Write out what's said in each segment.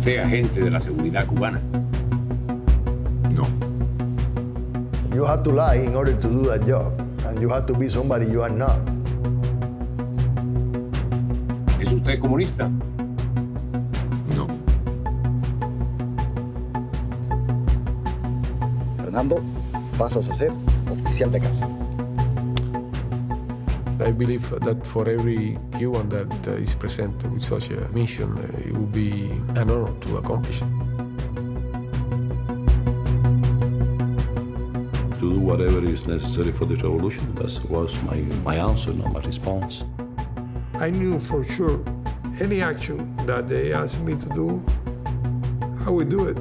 usted agente de la seguridad cubana? No. You have to lie in order to do that job, and you have to be somebody you are not. ¿Es usted comunista? No. Fernando, pasas a ser oficial de casa. I believe that for every Cuban that is present with such a mission, it would be an honor to accomplish it. To do whatever is necessary for the revolution. That was my answer, not my response. I knew for sure any action that they asked me to do, I would do it.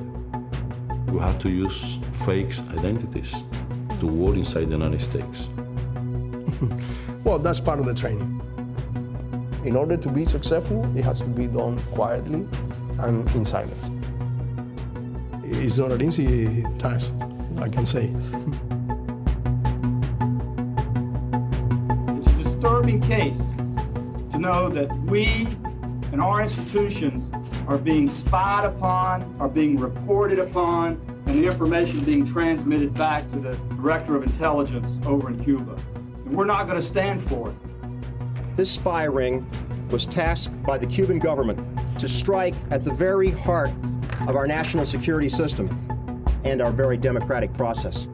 You have to use fake identities to work inside the United States. Well, that's part of the training. In order to be successful, it has to be done quietly and in silence. It's not an easy task, I can say. It's a disturbing case to know that we and our institutions are being spied upon, are being reported upon, and the information being transmitted back to the Director of Intelligence over in Cuba. And we're not going to stand for it. This spy ring was tasked by the Cuban government to strike at the very heart of our national security system and our very democratic process.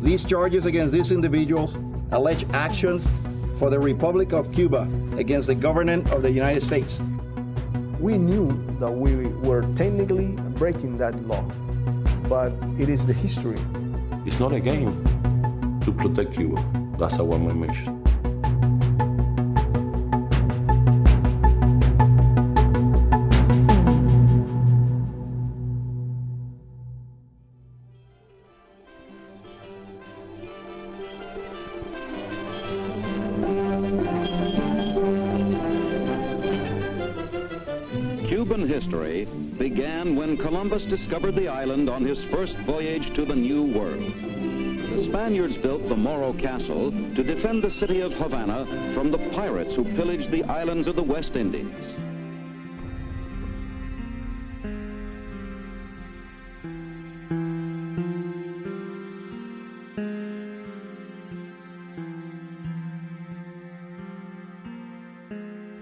These charges against these individuals allege actions for the Republic of Cuba against the government of the United States. We knew that we were technically breaking that law, but it is the history. It's not a game to protect Cuba. That's our main mission. Cuban history began when Columbus discovered the island on his first voyage to the New World. The Spaniards built the Morro Castle to defend the city of Havana from the pirates who pillaged the islands of the West Indies.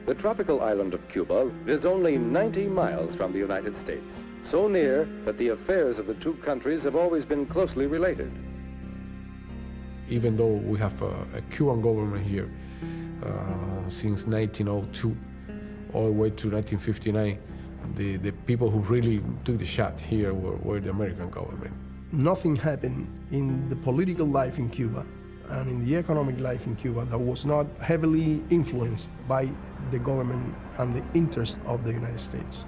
The tropical island of Cuba is only 90 miles from the United States, so near that the affairs of the two countries have always been closely related. Even though we have a Cuban government here since 1902, all the way to 1959, the people who really took the shot here were the American government. Nothing happened in the political life in Cuba and in the economic life in Cuba that was not heavily influenced by the government and the interest of the United States.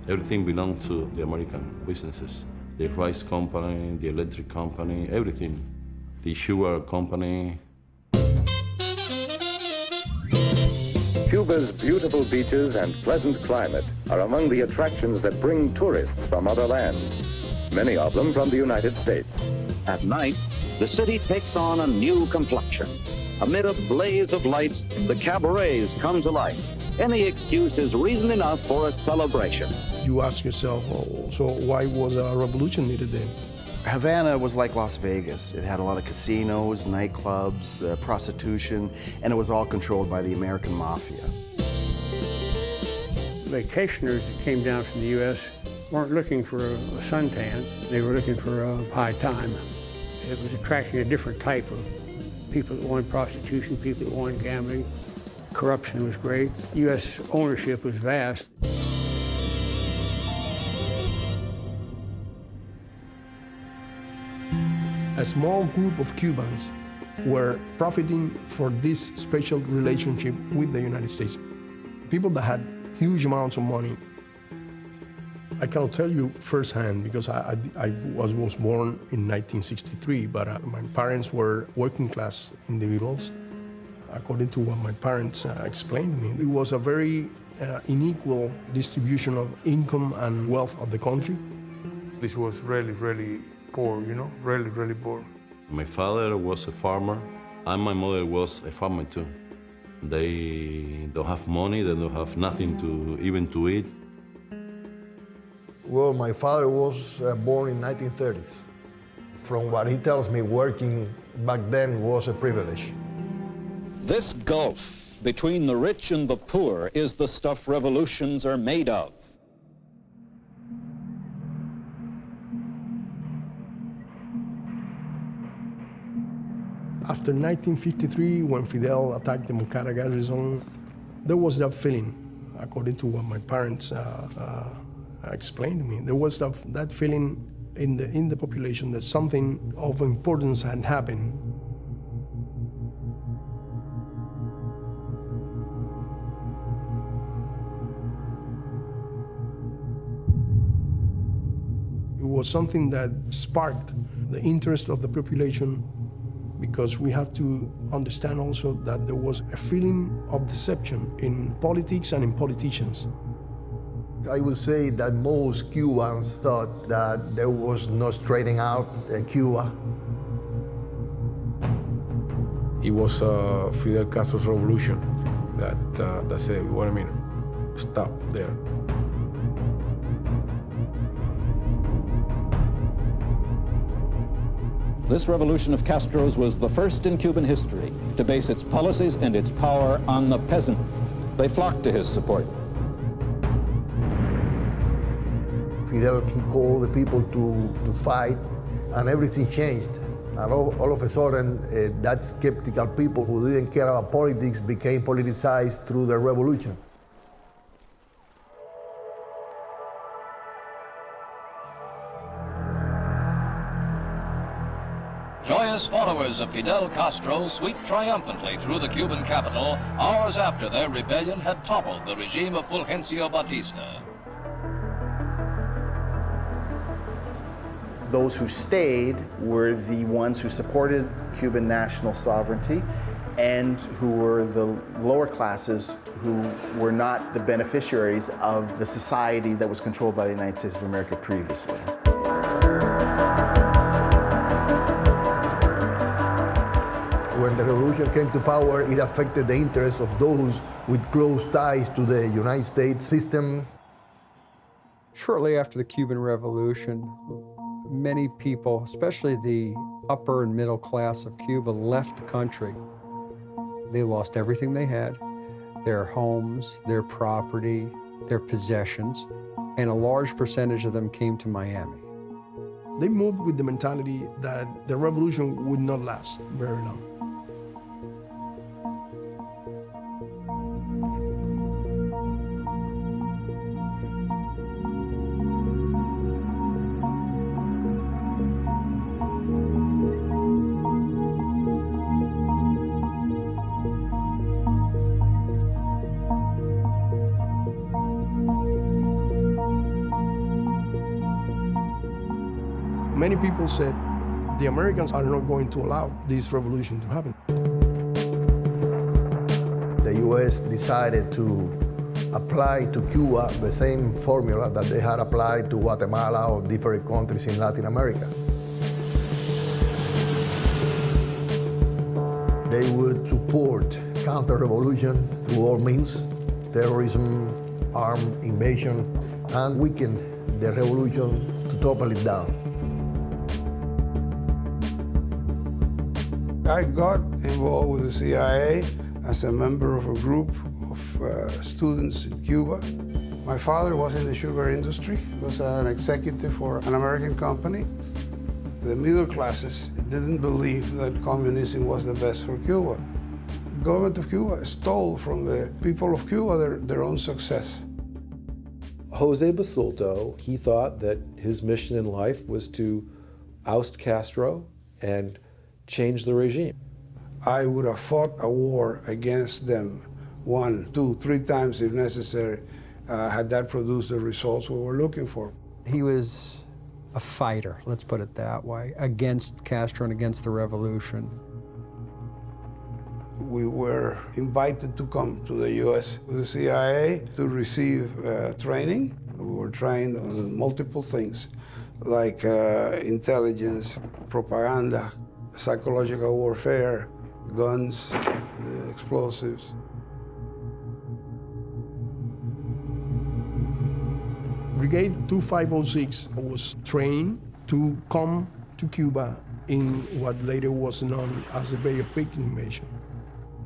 Everything belonged to the American businesses. The rice company, the electric company, everything. The sugar company. Cuba's beautiful beaches and pleasant climate are among the attractions that bring tourists from other lands, many of them from the United States. At night, the city takes on a new complexion. Amid a blaze of lights, the cabarets come to life. Any excuse is reason enough for a celebration. You ask yourself, oh, so why was a revolution needed then? Havana was like Las Vegas. It had a lot of casinos, nightclubs, prostitution, and it was all controlled by the American mafia. Vacationers that came down from the U.S. weren't looking for a suntan. They were looking for a high time. It was attracting a different type of people that wanted prostitution, people that wanted gambling. Corruption was great. U.S. ownership was vast. A small group of Cubans were profiting for this special relationship with the United States. People that had huge amounts of money. I cannot tell you firsthand because I was born in 1963, but my parents were working class individuals. According to what my parents explained to me, it was a very unequal distribution of income and wealth of the country. This was really, really poor, you know, really, really poor. My father was a farmer, and my mother was a farmer too. They don't have money, they don't have nothing to even to eat. Well, my father was born in 1930s. From what he tells me, working back then was a privilege. This gulf between the rich and the poor is the stuff revolutions are made of. After 1953, when Fidel attacked the Moncada garrison, there was that feeling, according to what my parents explained to me, there was that feeling in the population that something of importance had happened. It was something that sparked the interest of the population, because we have to understand also that there was a feeling of deception in politics and in politicians. I would say that most Cubans thought that there was no straightening out Cuba. It was Fidel Castro's revolution that said, wait a minute, stop there. This revolution of Castro's was the first in Cuban history to base its policies and its power on the peasant. They flocked to his support. Fidel, he called the people to fight, and everything changed. And all of a sudden, that skeptical people who didn't care about politics became politicized through the revolution. Joyous followers of Fidel Castro sweep triumphantly through the Cuban capital hours after their rebellion had toppled the regime of Fulgencio Batista. Those who stayed were the ones who supported Cuban national sovereignty and who were the lower classes who were not the beneficiaries of the society that was controlled by the United States of America previously. When the revolution came to power, it affected the interests of those with close ties to the United States system. Shortly after the Cuban Revolution, many people, especially the upper and middle class of Cuba, left the country. They lost everything they had, their homes, their property, their possessions, and a large percentage of them came to Miami. They moved with the mentality that the revolution would not last very long. Many people said the Americans are not going to allow this revolution to happen. The U.S. decided to apply to Cuba the same formula that they had applied to Guatemala or different countries in Latin America. They would support counter-revolution through all means, terrorism, armed invasion, and weaken the revolution to topple it down. I got involved with the CIA as a member of a group of students in Cuba. My father was in the sugar industry, was an executive for an American company. The middle classes didn't believe that communism was the best for Cuba. The government of Cuba stole from the people of Cuba their own success. Jose Basulto, he thought that his mission in life was to oust Castro and change the regime. I would have fought a war against them 1, 2, 3 times if necessary, had that produced the results we were looking for. He was a fighter, let's put it that way, against Castro and against the revolution. We were invited to come to the U.S. with the CIA to receive training. We were trained on multiple things, like intelligence, propaganda, psychological warfare, guns, Brigade 2506 was trained to come to Cuba in what later was known as the Bay of Pigs invasion.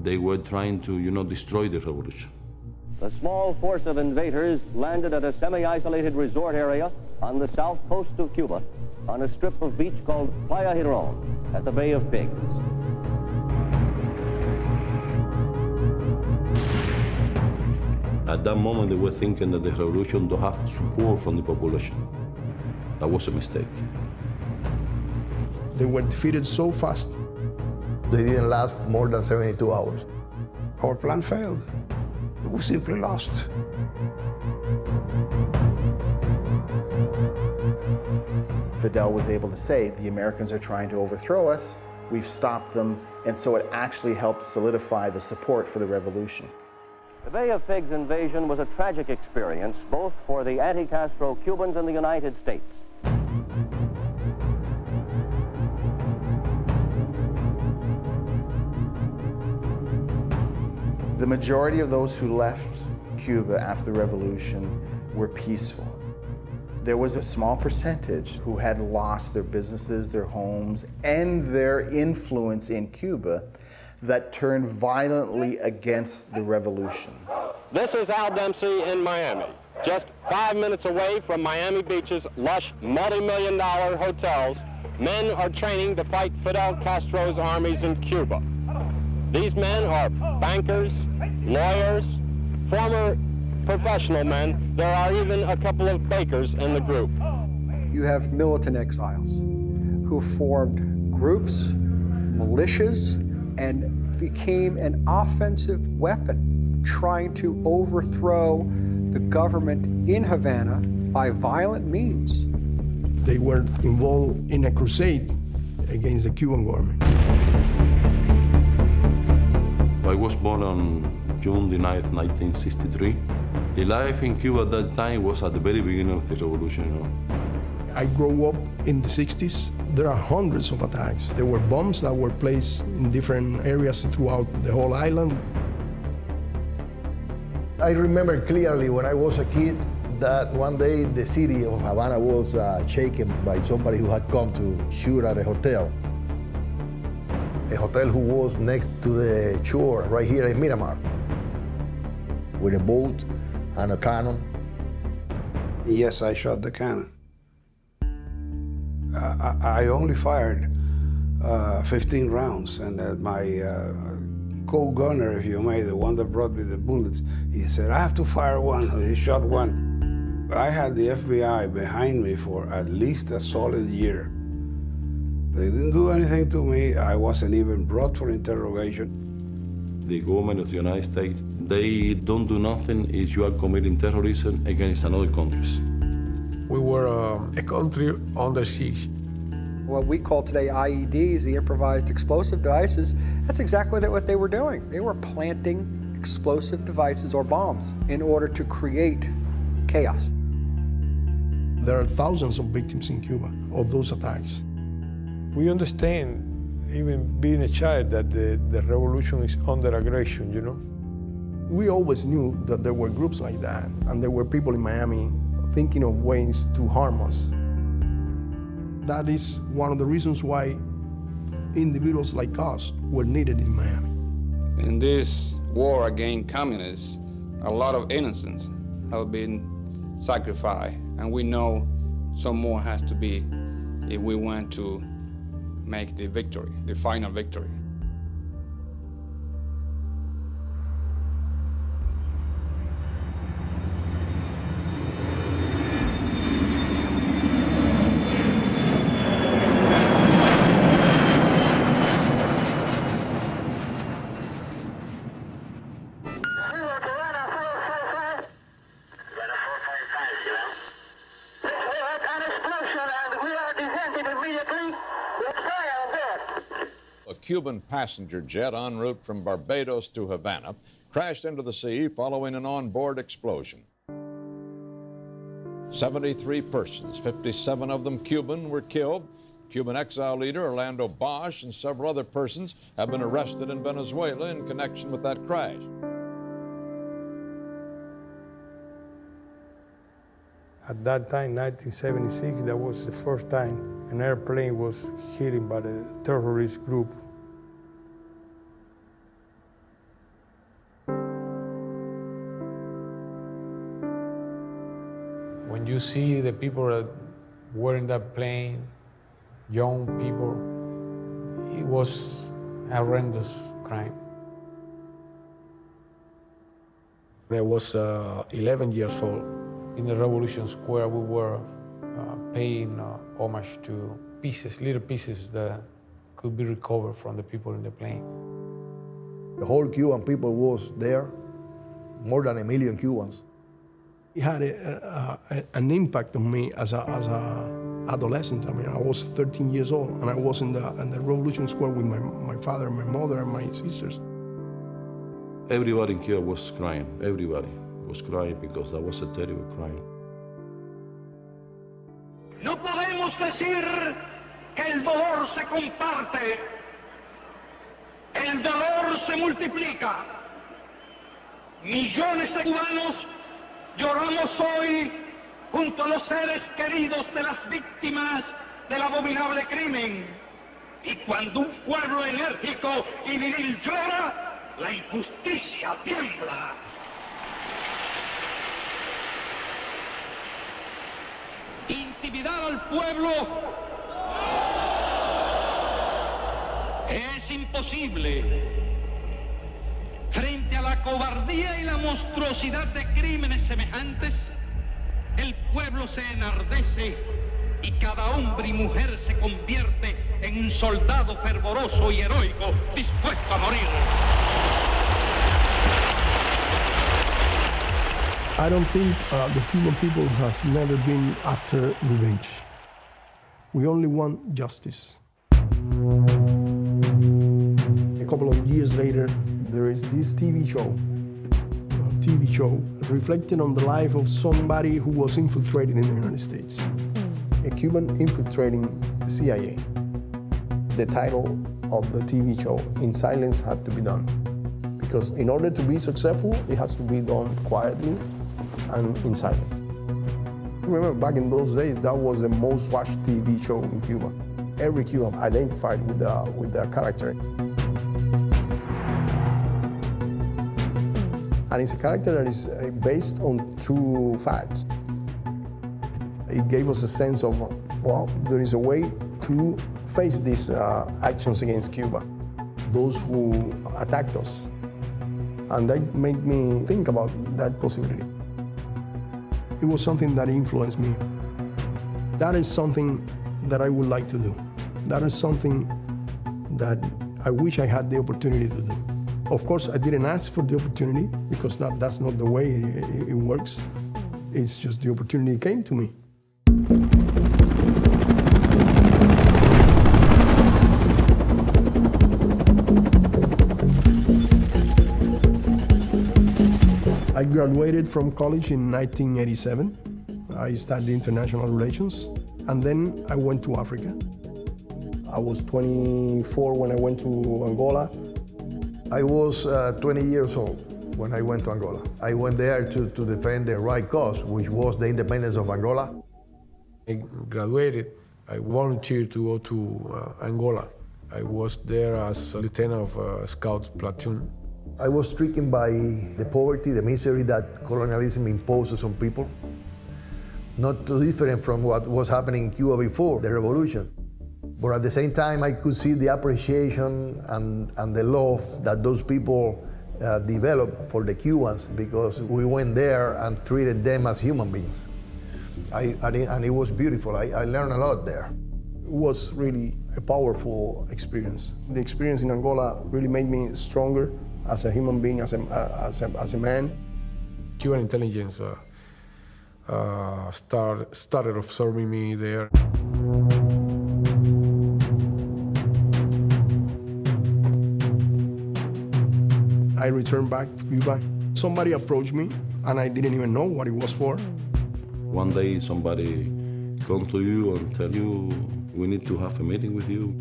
They were trying to, destroy the revolution. The small force of invaders landed at a semi-isolated resort area on the south coast of Cuba on a strip of beach called Playa Girón at the Bay of Pigs. At that moment, they were thinking that the revolution don't have support from the population. That was a mistake. They were defeated so fast. They didn't last more than 72 hours. Our plan failed. We simply lost. Fidel was able to say, the Americans are trying to overthrow us, we've stopped them, and so it actually helped solidify the support for the revolution. The Bay of Pigs invasion was a tragic experience, both for the anti-Castro Cubans and the United States. The majority of those who left Cuba after the revolution were peaceful. There was a small percentage who had lost their businesses, their homes, and their influence in Cuba that turned violently against the revolution. This is Al Dempsey in Miami, just 5 minutes away from Miami Beach's lush multi-million-dollar hotels. Men are training to fight Fidel Castro's armies in Cuba. These men are bankers, lawyers, former professional men. There are even a couple of bakers in the group. You have militant exiles who formed groups, militias, and became an offensive weapon, trying to overthrow the government in Havana by violent means. They were involved in a crusade against the Cuban government. I was born on June the 9th, 1963. The life in Cuba at that time was at the very beginning of the revolution. I grew up in the 60s. There are hundreds of attacks. There were bombs that were placed in different areas throughout the whole island. I remember clearly when I was a kid that one day the city of Havana was shaken by somebody who had come to shoot at a hotel. A hotel who was next to the shore right here in Miramar, with a boat and a cannon. Yes, I shot the cannon. I only fired 15 rounds, and my co-gunner, if you may, the one that brought me the bullets, he said, I have to fire one, so he shot one. I had the FBI behind me for at least a solid year. They didn't do anything to me. I wasn't even brought for interrogation. The government of the United States, they don't do nothing if you are committing terrorism against another countries. We were a country under siege. What we call today IEDs, the improvised explosive devices, that's exactly what they were doing. They were planting explosive devices or bombs in order to create chaos. There are thousands of victims in Cuba of those attacks. We understand, even being a child, that the revolution is under aggression, We always knew that there were groups like that, and there were people in Miami thinking of ways to harm us. That is one of the reasons why individuals like us were needed in Miami. In this war against communists, a lot of innocents have been sacrificed, and we know some more has to be if we want to make the victory, the final victory. A Cuban passenger jet en route from Barbados to Havana crashed into the sea following an onboard explosion. 73 persons, 57 of them Cuban, were killed. Cuban exile leader Orlando Bosch and several other persons have been arrested in Venezuela in connection with that crash. At that time, 1976, that was the first time an airplane was hit by a terrorist group. When you see the people that were in that plane, young people, it was a horrendous crime. I was 11 years old. In the Revolution Square, we were paying homage to little pieces that could be recovered from the people in the plane. The whole Cuban people was there, more than 1 million Cubans. It had an impact on me as a adolescent. I mean, I was 13 years old, and I was in the Revolution Square with my father, my mother, and my sisters. Everybody in Cuba was crying. Everybody was crying because that was a terrible crime. No podemos decir que el dolor se comparte. El dolor se multiplica. Millones de cubanos lloramos hoy junto a los seres queridos de las víctimas del abominable crimen. Y cuando un pueblo enérgico y viril llora, la injusticia tiembla. Intimidar al pueblo es imposible. Frente a la cobardía y la monstruosidad de crímenes semejantes, el pueblo se enardece y cada hombre y mujer se convierte en un soldado fervoroso y heroico dispuesto a morir. I don't think the Cuban people has never been after revenge. We only want justice. A couple of years later, there is this TV show reflecting on the life of somebody who was infiltrated in the United States. A Cuban infiltrating the CIA. The title of the TV show, In Silence, had to be done. Because in order to be successful, it has to be done quietly and in silence. Remember, back in those days, that was the most watched TV show in Cuba. Every Cuban identified with the character. And it's a character that is based on true facts. It gave us a sense of, well, there is a way to face these actions against Cuba, those who attacked us. And that made me think about that possibility. It was something that influenced me. That is something that I would like to do. That is something that I wish I had the opportunity to do. Of course, I didn't ask for the opportunity because that's not the way it works. It's just the opportunity came to me. I graduated from college in 1987. I studied international relations, and then I went to Africa. I was 24 when I went to Angola. I was 20 years old when I went to Angola. I went there to defend the right cause, which was the independence of Angola. I graduated. I volunteered to go to Angola. I was there as a lieutenant of a scout platoon. I was stricken by the poverty, the misery that colonialism imposes on people. Not too different from what was happening in Cuba before the revolution. But at the same time, I could see the appreciation and the love that those people developed for the Cubans, because we went there and treated them as human beings. And it was beautiful. I learned a lot there. It was really a powerful experience. The experience in Angola really made me stronger as a human being, as a man. Cuban intelligence started observing me there. I returned back to Cuba. Somebody approached me, and I didn't even know what it was for. One day somebody come to you and tell you, we need to have a meeting with you.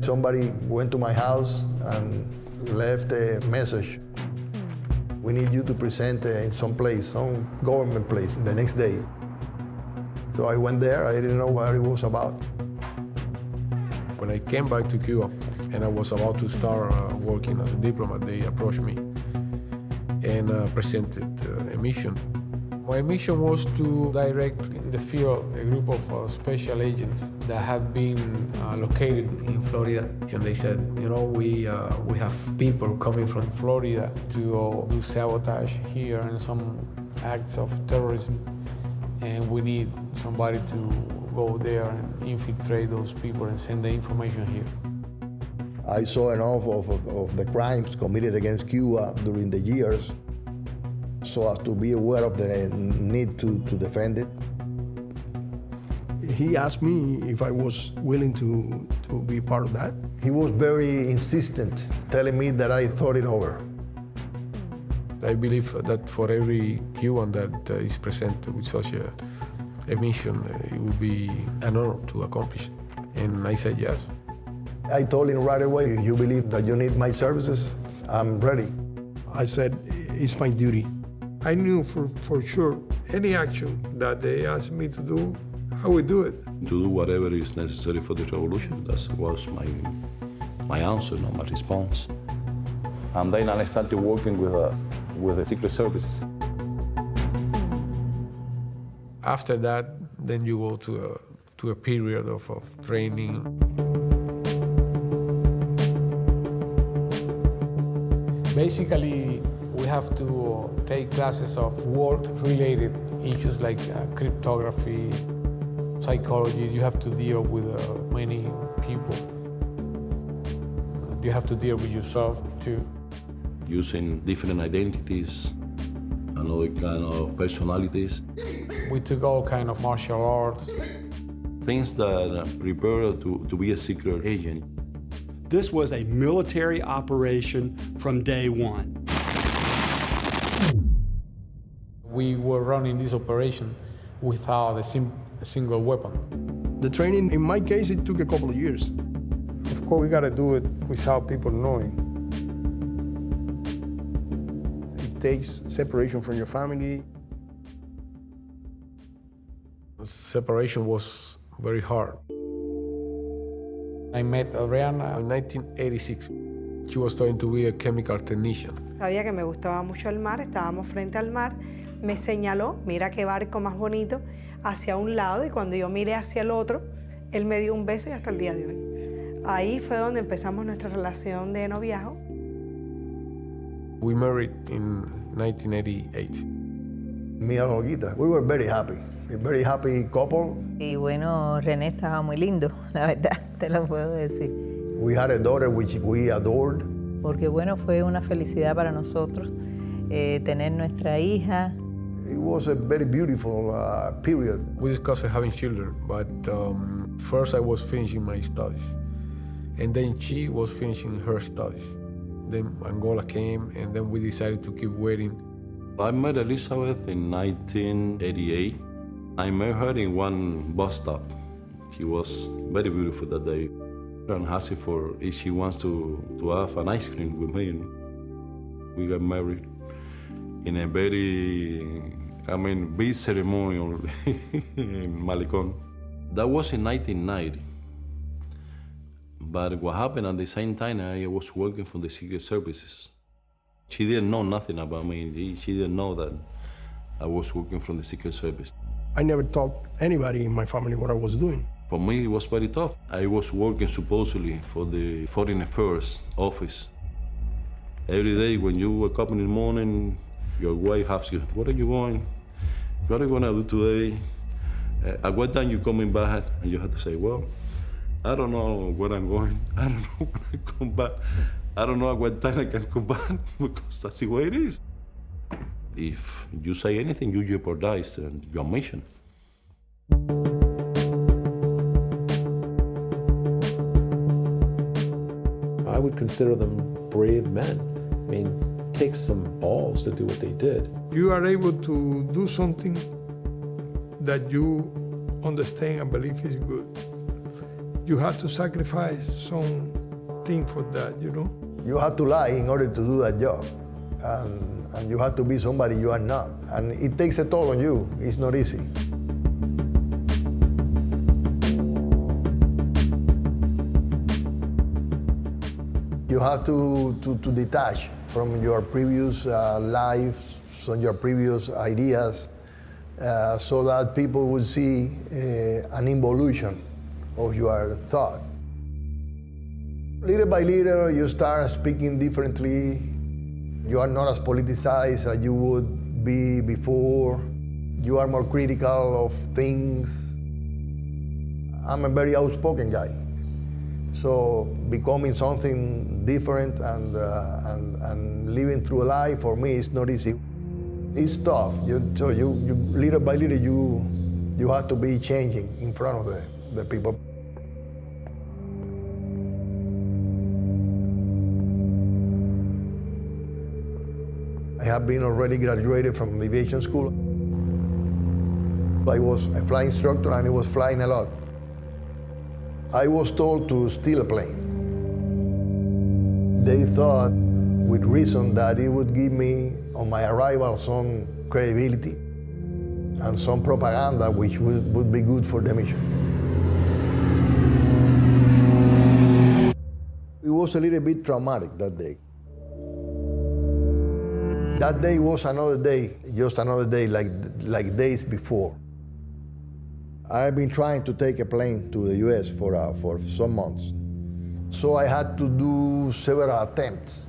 Somebody went to my house and left a message. We need you to present in some place, some government place, the next day. So I went there. I didn't know what it was about. When I came back to Cuba and I was about to start working as a diplomat, they approached me and presented a mission. My mission was to direct in the field a group of special agents that had been located in Florida. And they said, you know, we have people coming from Florida to do sabotage here and some acts of terrorism. And we need somebody to go there and infiltrate those people and send the information here. I saw enough of the crimes committed against Cuba during the years so as to be aware of the need to defend it. He asked me if I was willing to be part of that. He was very insistent, telling me that I thought it over. I believe that for every Cuban that is present with such a mission, it would be an honor to accomplish it. And I said yes. I told him right away, if you believe that you need my services, I'm ready. I said, it's my duty. I knew for sure any action that they asked me to do, I would do it. To do whatever is necessary for the revolution. That was my answer, my response. And then I started working with the Secret Services. After that, then you go to a period of training. Basically, we have to take classes of work-related issues like cryptography, psychology. You have to deal with many people. You have to deal with yourself too. Using different identities, another kind of personalities. We took all kind of martial arts. Things that prepare to be a secret agent. This was a military operation from day one. We were running this operation without a single weapon. The training, in my case, it took a couple of years. Of course, we got to do it without people knowing. It takes separation from your family. Separation was very hard. I met Adriana in 1986. She was starting to be a chemical technician. Sabía que me gustaba mucho el mar, estábamos frente al mar. Me señaló, mira qué barco más bonito, hacia un lado, y cuando yo miré hacia el otro, él me dio un beso y hasta el día de hoy. Ahí fue donde empezamos nuestra relación de noviazgo. We married in 1988. Me and Olguita, we were very happy. A very happy couple. Y bueno, René estaba muy lindo, la verdad, te lo puedo decir. We had a daughter which we adored. Porque bueno, fue una felicidad para nosotros tener nuestra hija. It was a very beautiful period. We discussed having children, but first I was finishing my studies. And then she was finishing her studies. Then Angola came, and then we decided to keep waiting. I met Elizabeth in 1988. I met her in one bus stop. She was very beautiful that day. And asked her if she wants to have an ice cream with me. We got married in a very, big ceremonial in Malecon. That was in 1990. But what happened at the same time, I was working for the Secret Services. She didn't know nothing about me. She didn't know that I was working for the Secret Service. I never told anybody in my family what I was doing. For me, it was very tough. I was working supposedly for the Foreign Affairs office. Every day when you wake up in the morning, your wife asks you, where are you going? What are you gonna do today? At what time you coming back? And you have to say, well, I don't know where I'm going. I don't know when I come back. I don't know at what time I can come back, because that's the way it is. If you say anything, you jeopardize your mission. I would consider them brave men. I mean, it takes some balls to do what they did. You are able to do something that you understand and believe is good. You have to sacrifice something for that, you know? You have to lie in order to do that job. and you have to be somebody you are not. And it takes a toll on you. It's not easy. You have to detach from your previous lives, from your previous ideas, so that people will see an evolution of your thought. Little by little, you start speaking differently. You are not as politicized as you would be before. You are more critical of things. I'm a very outspoken guy. So becoming something different and living through life, for me, is not easy. It's tough. So little by little, you have to be changing in front of the people. I have been already graduated from the aviation school. I was a flying instructor and I was flying a lot. I was told to steal a plane. They thought, with reason, that it would give me, on my arrival, some credibility and some propaganda which would be good for the mission. It was a little bit traumatic that day. That day was another day, just another day like days before. I've been trying to take a plane to the US for some months. So I had to do several attempts.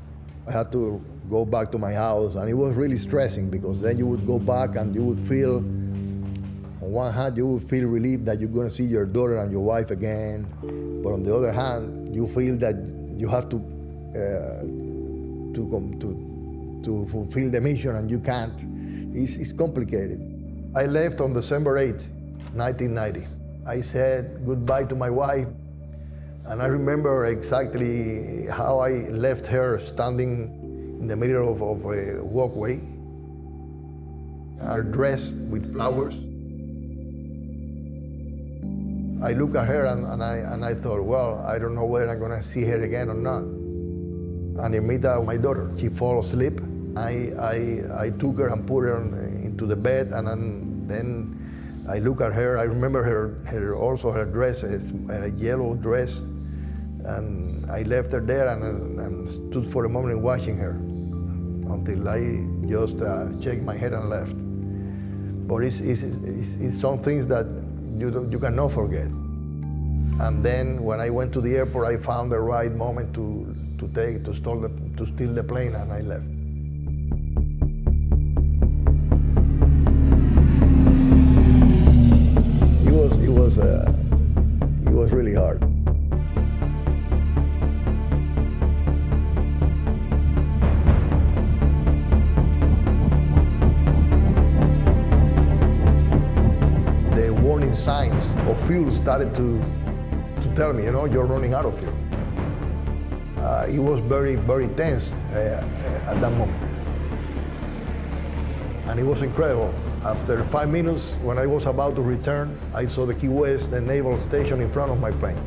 I had to go back to my house, and it was really stressing because then you would go back and you would feel, on one hand, you would feel relieved that you're going to see your daughter and your wife again. But on the other hand, you feel that you have to fulfill the mission and you can't. It's complicated. I left on December 8, 1990. I said goodbye to my wife, and I remember exactly how I left her standing in the middle of a walkway, her dress with flowers. I looked at her and I thought, well, I don't know whether I'm gonna see her again or not. And I met my daughter. She fell asleep. I took her and put her into the bed, and then I look at her. I remember her dress, a yellow dress, and I left her there and stood for a moment watching her until I just checked my head and left. But it's some things that you cannot forget. And then when I went to the airport, I found the right moment to steal the plane, and I left. It was really hard. The warning signs of fuel started to tell me, you're running out of fuel. It was very, very tense at that moment. And it was incredible. After 5 minutes, when I was about to return, I saw the Key West, the naval station in front of my plane.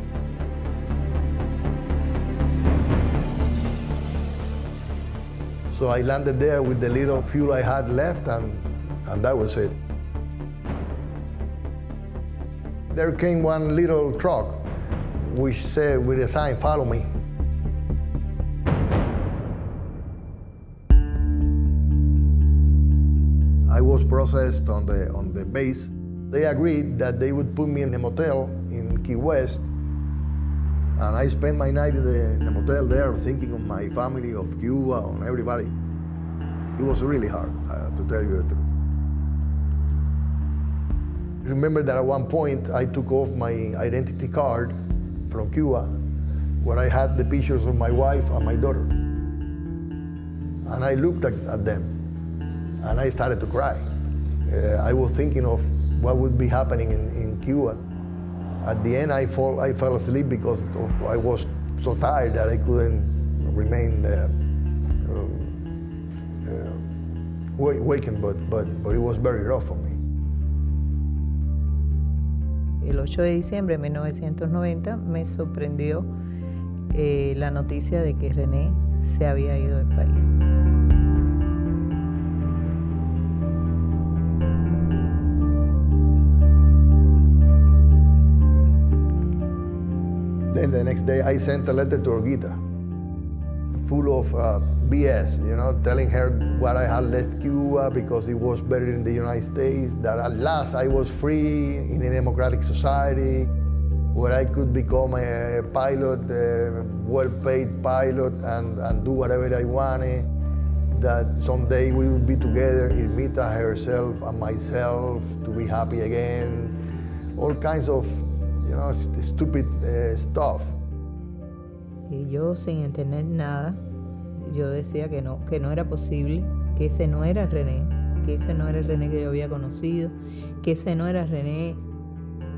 So I landed there with the little fuel I had left, and that was it. There came one little truck which said with a sign, "Follow me." I was processed on the base. They agreed that they would put me in a motel in Key West, and I spent my night in the motel there, thinking of my family, of Cuba, on everybody. It was really hard, to tell you the truth. Remember that at one point I took off my identity card from Cuba, where I had the pictures of my wife and my daughter, and I looked at them. And I started to cry. I was thinking of what would be happening in Cuba. At the end, I fell asleep because I was so tired that I couldn't remain waking, but it was very rough for me. El 8 de diciembre de 1990 me sorprendió la noticia de que René se había ido del país. The next day, I sent a letter to Olguita, full of BS, telling her what I had left Cuba because it was better in the United States, that at last I was free in a democratic society, where I could become a pilot, a well-paid pilot, and do whatever I wanted, that someday we would be together, Irmita herself and myself, to be happy again, all kinds of, stupid stuff. Y yo, sin entender nada, yo decía que no era posible, que ese no era René, que ese no era el René que yo había conocido, que ese no era René.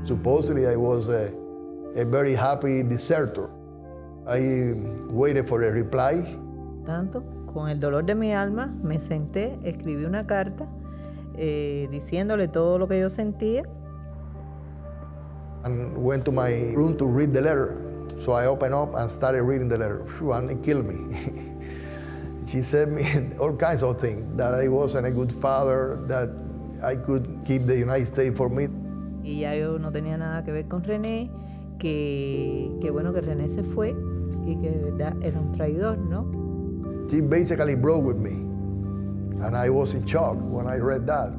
Supposedly I was a very happy deserter. I waited for a reply. Tanto, con el dolor de mi alma, me senté, escribí una carta diciéndole todo lo que yo sentía. And went to my room to read the letter. So I opened up and started reading the letter. And it killed me. She said me all kinds of things, that I wasn't a good father, that I could keep the United States for me. Y ya yo no tenía nada que ver con René, que bueno que René se fue y que de verdad era un traidor, ¿no? She basically broke with me. And I was in shock when I read that.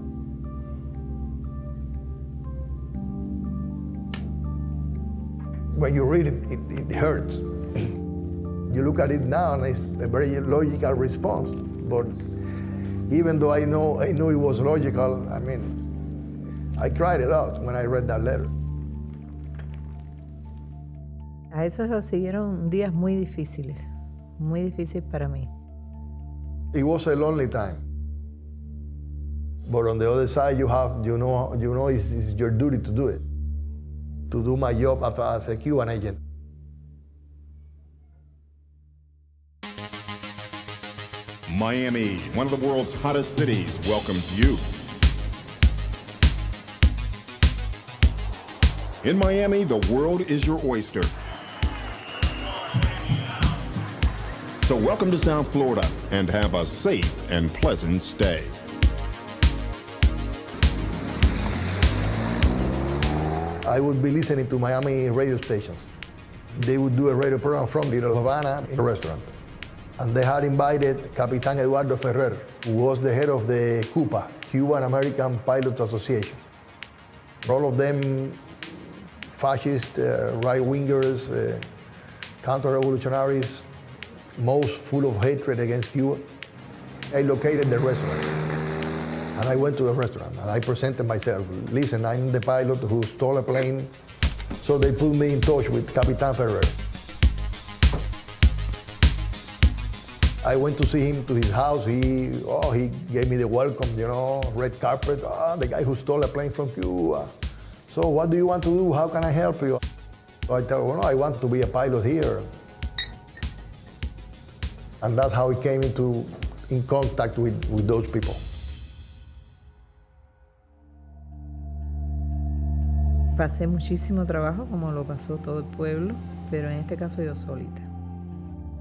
When you read it, it hurts. You look at it now and it's a very logical response. But even though I knew it was logical, I cried a lot when I read that letter. A eso lo siguieron días muy difíciles para mí. It was a lonely time. But on the other side, you know it's your duty to do it. To do my job as a Cuban agent. Miami, one of the world's hottest cities, welcomes you. In Miami, the world is your oyster. So welcome to South Florida and have a safe and pleasant stay. I would be listening to Miami radio stations. They would do a radio program from Little Havana in a restaurant. And they had invited Capitan Eduardo Ferrer, who was the head of the CUPA, Cuban American Pilots Association. All of them fascist, right-wingers, counter-revolutionaries, most full of hatred against Cuba. I located the restaurant. And I went to the restaurant and I presented myself. Listen, I'm the pilot who stole a plane. So they put me in touch with Capitan Ferrer. I went to see him to his house. He gave me the welcome, red carpet. The guy who stole a plane from Cuba. So what do you want to do? How can I help you? So I tell him, I want to be a pilot here. And that's how I came in contact with those people. Pasé muchísimo trabajo, como lo pasó todo el pueblo, pero en este caso yo solita.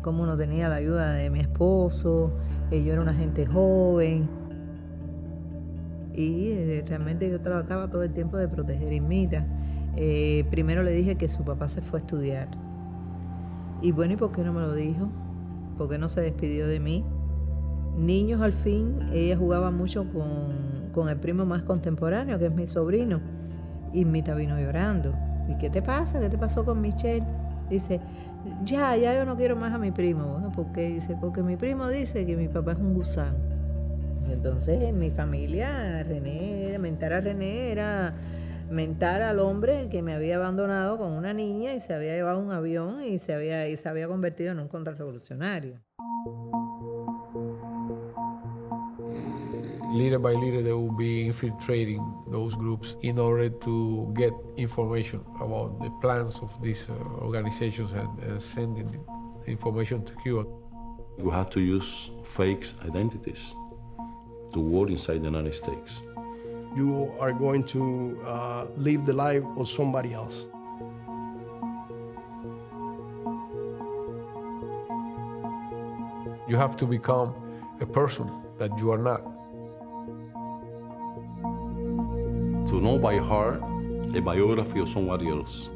Como no tenía la ayuda de mi esposo, yo era una gente joven, y realmente yo trataba todo el tiempo de proteger a Irmita. Primero le dije que su papá se fue a estudiar. Y bueno, ¿y por qué no me lo dijo? ¿Por qué no se despidió de mí? Niños, al fin, ella jugaba mucho con el primo más contemporáneo, que es mi sobrino. Y Irmita vino llorando. ¿Y qué te pasa? ¿Qué te pasó con Michelle? Dice, ya yo no quiero más a mi primo. Bueno, ¿por qué? Dice, porque mi primo dice que mi papá es un gusano. Y entonces en mi familia, mentar a René era mentar al hombre que me había abandonado con una niña y se había llevado un avión y se había convertido en un contrarrevolucionario. Little by little, they will be infiltrating those groups in order to get information about the plans of these organizations and sending information to Cuba. You have to use fake identities to work inside the United States. You are going to live the life of somebody else. You have to become a person that you are not. To know by heart a biography of somebody else.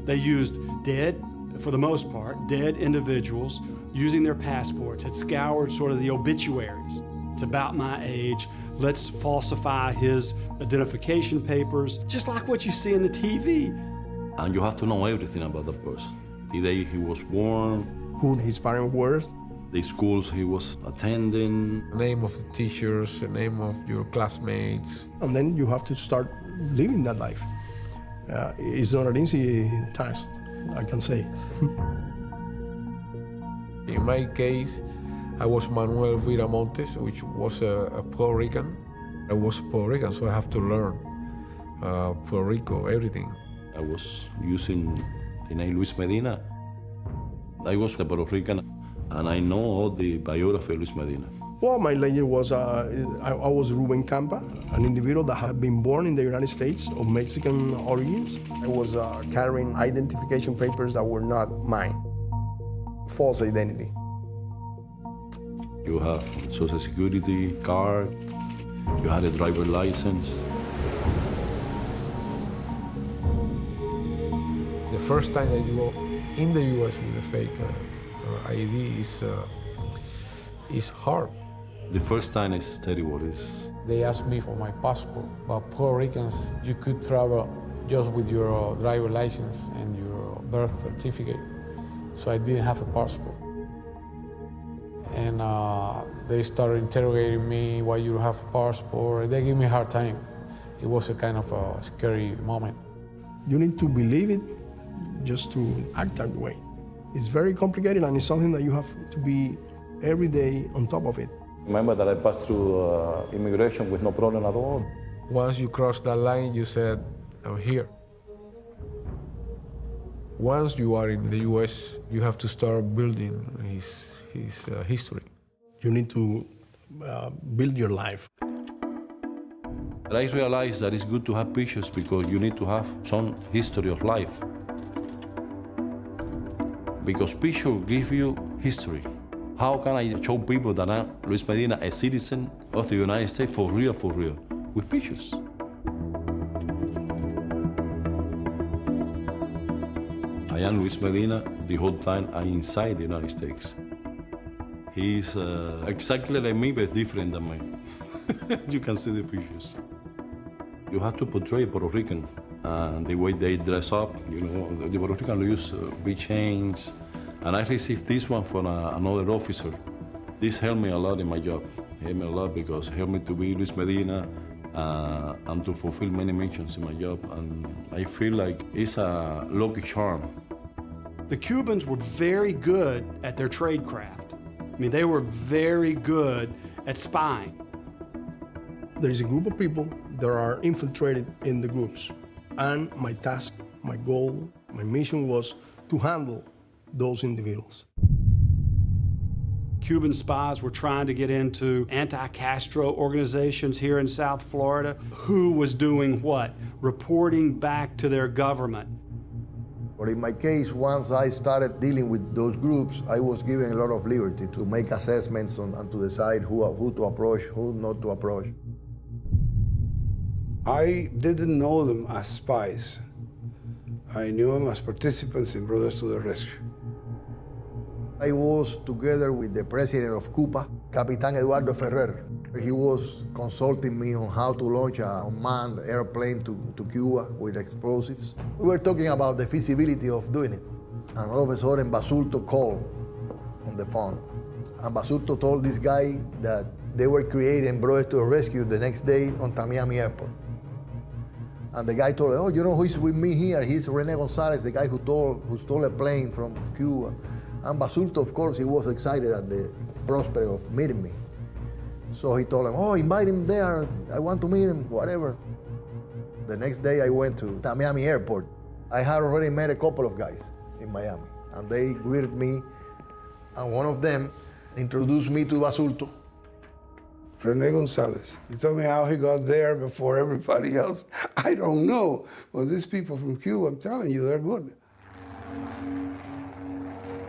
They used dead for the most part, dead individuals using their passports had scoured sort of the obituaries. It's about my age. Let's falsify his identification papers, just like what you see in the TV. And you have to know everything about that person. The day he was born, who his parents were, the schools he was attending, name of the teachers, the name of your classmates. And then you have to start living that life. It's not an easy task, I can say. In my case, I was Manuel Viramontes, which was a Puerto Rican. I was Puerto Rican, so I have to learn Puerto Rico, everything. I was using the name Luis Medina. I was a Puerto Rican, and I know all the biography of Luis Medina. Well, my legend was, I was Ruben Campa, an individual that had been born in the United States of Mexican origins. I was carrying identification papers that were not mine, false identity. You have Social Security card, you had a driver license. The first time that you go in the U.S. with a fake ID is hard. The first time is terrible. They asked me for my passport, but Puerto Ricans, you could travel just with your driver license and your birth certificate. So I didn't have a passport. And they started interrogating me, why you don't have a passport. They gave me a hard time. It was a kind of a scary moment. You need to believe it just to act that way. It's very complicated, and it's something that you have to be every day on top of it. Remember that I passed through immigration with no problem at all. Once you cross that line, you said, I'm here. Once you are in the U.S., you have to start building his history. You need to build your life. But I realized that it's good to have pictures because you need to have some history of life. Because pictures give you history. How can I show people that I'm Luis Medina, a citizen of the United States, for real, with pictures? I am Luis Medina the whole time I'm inside the United States. He's exactly like me, but different than me. You can see the pictures. You have to portray Puerto Rican, and the way they dress up, you know, the Puerto Rican use big chains. And I received this one from another officer. This helped me a lot in my job. It helped me a lot because it helped me to be Luis Medina and to fulfill many missions in my job. And I feel like it's a lucky charm. The Cubans were very good at their trade craft. I mean, they were very good at spying. There is a group of people that are infiltrated in the groups. And my task, my goal, my mission was to handle those individuals. Cuban spies were trying to get into anti-Castro organizations here in South Florida. Who was doing what? Reporting back to their government. But in my case, once I started dealing with those groups, I was given a lot of liberty to make assessments and to decide who to approach, who not to approach. I didn't know them as spies. I knew them as participants in Brothers to the Rescue. I was together with the president of Cuba, Capitan Eduardo Ferrer. He was consulting me on how to launch a unmanned airplane to Cuba with explosives. We were talking about the feasibility of doing it. And all of a sudden, Basulto called on the phone. And Basulto told this guy that they were creating Brothers to the Rescue the next day on Miami Airport. And the guy told him, oh, you know who's with me here? He's Rene Gonzalez, the guy who stole a plane from Cuba. And Basulto, of course, he was excited at the prospect of meeting me. So he told him, oh, invite him there. I want to meet him, whatever. The next day I went to Miami Airport. I had already met a couple of guys in Miami, and they greeted me. And one of them introduced me to Basulto. Rene Gonzalez. He told me how he got there before everybody else. I don't know. Well, these people from Cuba, I'm telling you, they're good.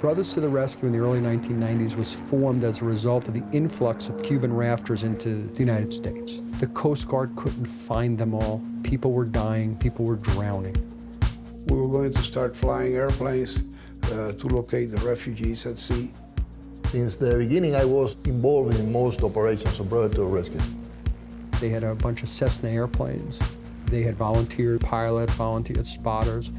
Brothers to the Rescue in the early 1990s was formed as a result of the influx of Cuban rafters into the United States. The Coast Guard couldn't find them all. People were dying, people were drowning. We were going to start flying airplanes to locate the refugees at sea. Since the beginning, I was involved in most operations of brother to rescue. They had a bunch of Cessna airplanes. They had volunteer pilots, volunteer spotters.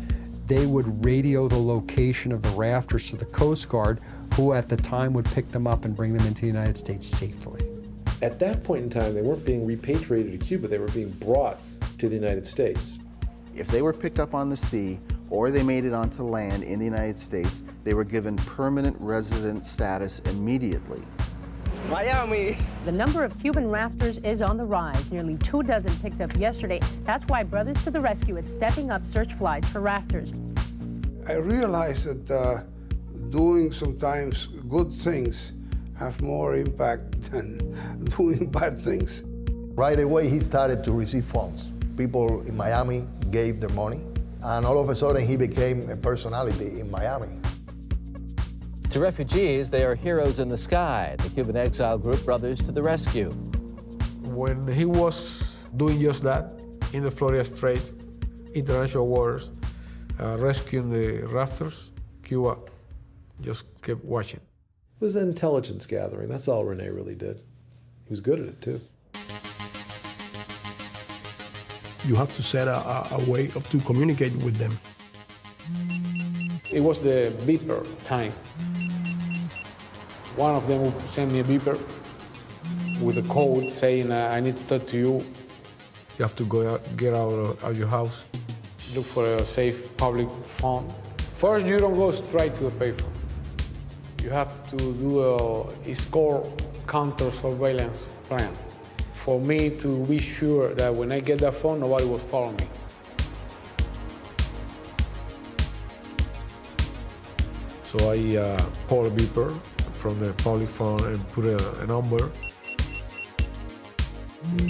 They would radio the location of the rafters to the Coast Guard, who at the time would pick them up and bring them into the United States safely. At that point in time, they weren't being repatriated to Cuba, they were being brought to the United States. If they were picked up on the sea or they made it onto land in the United States, they were given permanent resident status immediately. Miami! The number of Cuban rafters is on the rise. Nearly 2 dozen picked up yesterday. That's why Brothers to the Rescue is stepping up search flights for rafters. I realized that doing sometimes good things have more impact than doing bad things. Right away, he started to receive funds. People in Miami gave their money, and all of a sudden, he became a personality in Miami. To refugees, they are heroes in the sky, the Cuban exile group Brothers to the Rescue. When he was doing just that in the Florida Strait, international waters, rescuing the rafters, Cuba just kept watching. It was intelligence gathering. That's all Rene really did. He was good at it, too. You have to set a way to communicate with them. It was the beeper time. One of them would send me a beeper with a code saying, I need to talk to you. You have to go get out of your house, look for a safe public phone. First, you don't go straight to the payphone. You have to do a score counter surveillance plan for me to be sure that when I get that phone, nobody will follow me. So I call a beeper from the public phone and put a number.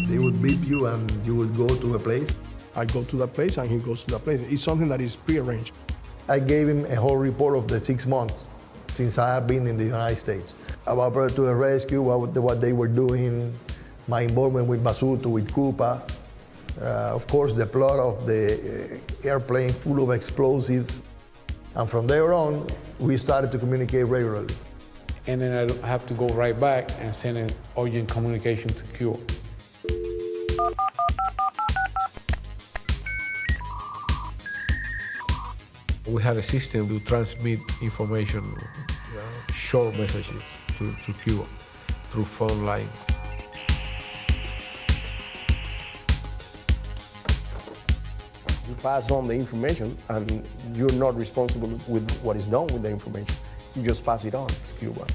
They would beep you and you would go to a place. I go to that place and he goes to that place. It's something that is prearranged. I gave him a whole report of the 6 months since I have been in the United States. About Brother to the Rescue, what they were doing, my involvement with Basuto, with Cuba, of course the plot of the airplane full of explosives. And from there on, we started to communicate regularly. And then I have to go right back and send an urgent communication to Cuba. We had a system to transmit information, short messages to Cuba through phone lines. You pass on the information and you're not responsible with what is done with the information. You just pass it on to Cuba.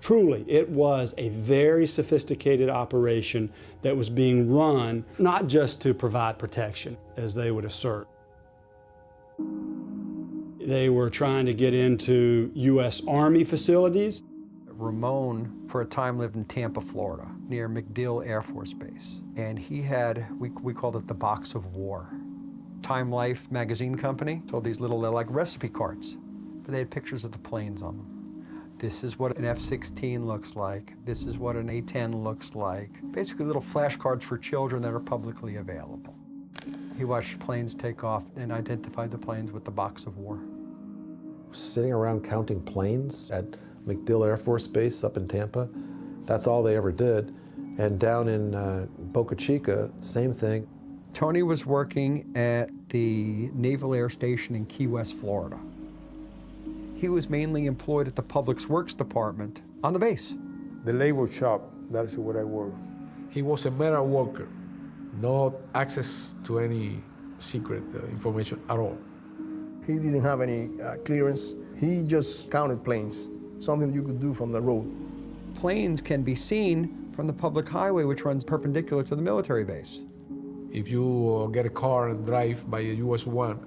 Truly, it was a very sophisticated operation that was being run not just to provide protection, as they would assert. They were trying to get into U.S. Army facilities. Ramon, for a time, lived in Tampa, Florida, near MacDill Air Force Base. And he had, we called it the box of war. Time Life magazine company sold these little, they're like recipe cards, but they had pictures of the planes on them. This is what an F-16 looks like. This is what an A-10 looks like. Basically little flashcards for children that are publicly available. He watched planes take off and identified the planes with the box of war. Sitting around counting planes at MacDill Air Force Base up in Tampa, that's all they ever did. And down in Boca Chica, same thing. Tony was working at the Naval Air Station in Key West, Florida. He was mainly employed at the Public Works Department on the base. The labor shop, that's where I work. He was a metal worker, no access to any secret information at all. He didn't have any clearance. He just counted planes, something you could do from the road. Planes can be seen from the public highway, which runs perpendicular to the military base. If you get a car and drive by a US-1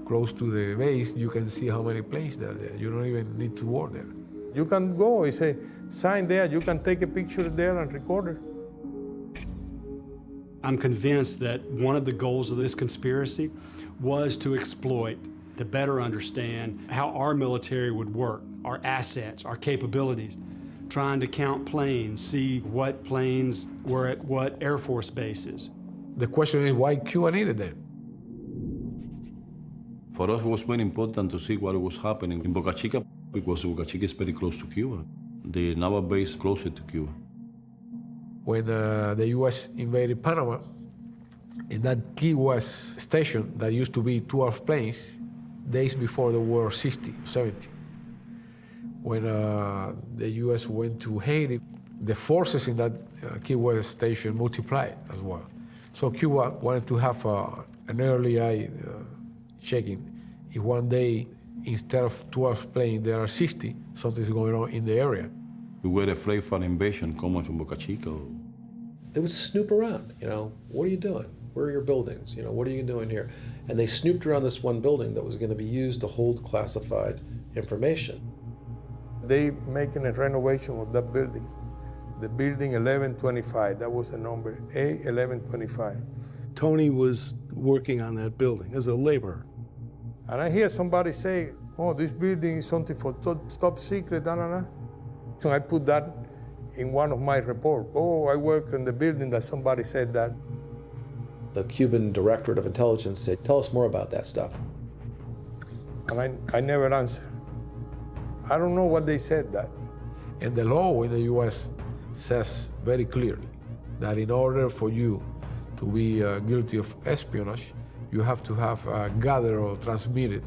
close to the base, you can see how many planes there are. You don't even need to work there. You can go, it's a sign there, you can take a picture there and record it. I'm convinced that one of the goals of this conspiracy was to exploit, to better understand how our military would work, our assets, our capabilities, trying to count planes, see what planes were at what Air Force bases. The question is why Cuba needed them. For us, it was very important to see what was happening in Boca Chica because Boca Chica is very close to Cuba. The naval base closer to Cuba. When the U.S. invaded Panama, in that Key West station that used to be 12 planes, days before there were 60, 70. When the U.S. went to Haiti, the forces in that Key West station multiplied as well. So Cuba wanted to have an early eye checking. If one day, instead of 12 planes, there are 60, something's going on in the area. We were afraid for an invasion coming from Boca Chica. They would snoop around, what are you doing? Where are your buildings? What are you doing here? And they snooped around this one building that was going to be used to hold classified information. They making a renovation of that building. The building 1125, that was the number, A1125. Tony was working on that building as a laborer. And I hear somebody say, oh, this building is something for top secret, So I put that in one of my reports. Oh, I work in the building that somebody said that. The Cuban Directorate of Intelligence said, tell us more about that stuff. And I never answered. I don't know what they said that. And the law in the U.S. says very clearly that in order for you to be guilty of espionage, you have to have gathered or transmitted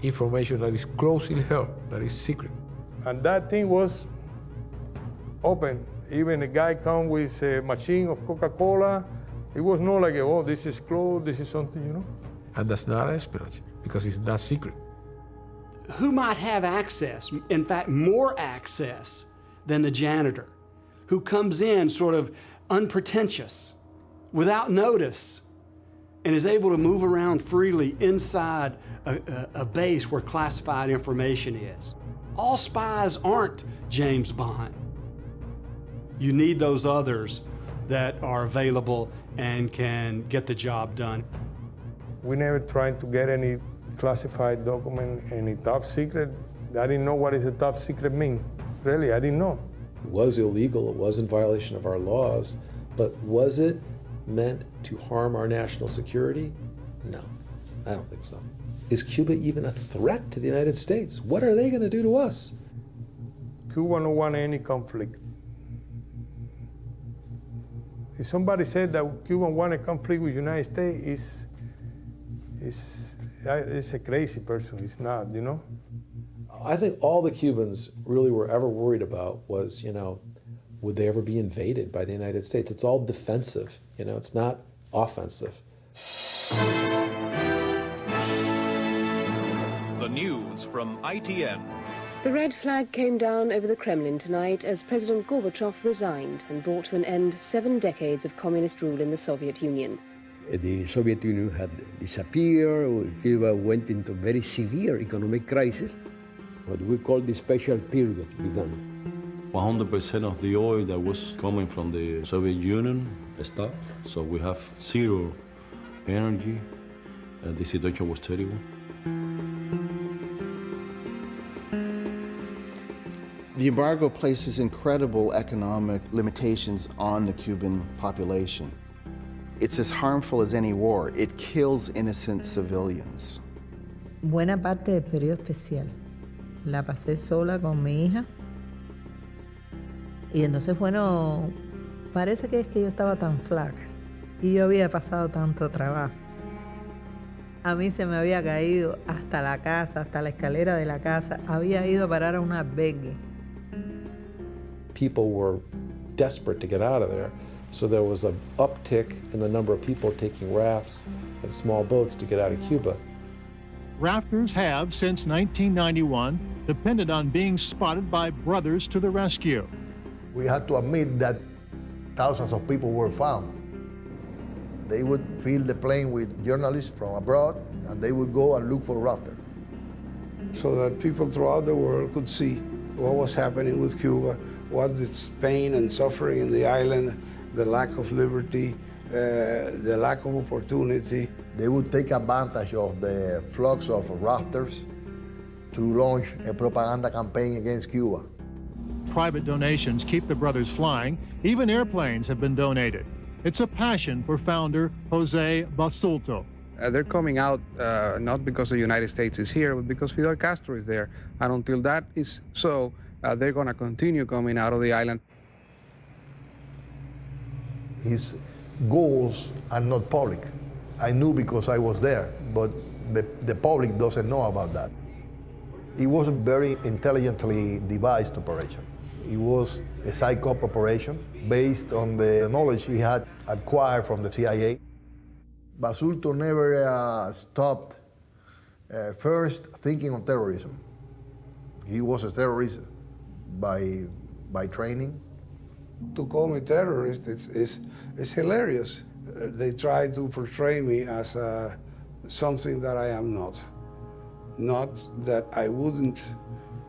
information that is closely held, that is secret. And that thing was open. Even a guy come with a machine of Coca-Cola. It was not like, oh, this is closed, this is something, And that's not espionage, because it's not secret. Who might have access, in fact, more access than the janitor, who comes in sort of unpretentious, without notice, and is able to move around freely inside a base where classified information is? All spies aren't James Bond. You need those others that are available and can get the job done. We never tried to get any classified document, any top secret. I didn't know what is a top secret mean. Really, I didn't know. It was illegal, it was in violation of our laws, but was it meant to harm our national security? No, I don't think so. Is Cuba even a threat to the United States? What are they going to do to us? Cuba don't want any conflict. If somebody said that Cuba want a conflict with the United States, it's a crazy person. It's not, I think all the Cubans really were ever worried about was, would they ever be invaded by the United States? It's all defensive, it's not offensive. The news from ITN. The red flag came down over the Kremlin tonight as President Gorbachev resigned and brought to an end 7 decades of communist rule in the Soviet Union. The Soviet Union had disappeared. Cuba went into very severe economic crisis. What we call the special period began. 100% of the oil that was coming from the Soviet Union stopped, so we have zero energy. The situation was terrible. The embargo places incredible economic limitations on the Cuban population. It's as harmful as any war. It kills innocent civilians. Buena parte del periodo especial la pasé sola con mi hija. Y entonces, bueno, parece que es que yo estaba tan flaca y yo había pasado tanto trabajo. A mí se me había caído hasta la casa, hasta la escalera de la casa. Había ido a parar a un albergue. People were desperate to get out of there, so there was an uptick in the number of people taking rafts and small boats to get out of Cuba. Rafters have, since 1991, depended on being spotted by Brothers to the Rescue. We had to admit that thousands of people were found. They would fill the plane with journalists from abroad, and they would go and look for rafters. So that people throughout the world could see what was happening with Cuba, what is pain and suffering in the island, the lack of liberty, the lack of opportunity. They would take advantage of the flux of rafters to launch a propaganda campaign against Cuba. Private donations keep the brothers flying. Even airplanes have been donated. It's a passion for founder Jose Basulto. They're coming out not because the United States is here, but because Fidel Castro is there. And until that is so, they're going to continue coming out of the island. His goals are not public. I knew because I was there, but the public doesn't know about that. It was a very intelligently devised operation. It was a psyop operation based on the knowledge he had acquired from the CIA. Basulto never stopped first thinking of terrorism. He was a terrorist by training. To call me terrorist, it's hilarious. They try to portray me as something that I am not. Not that I wouldn't,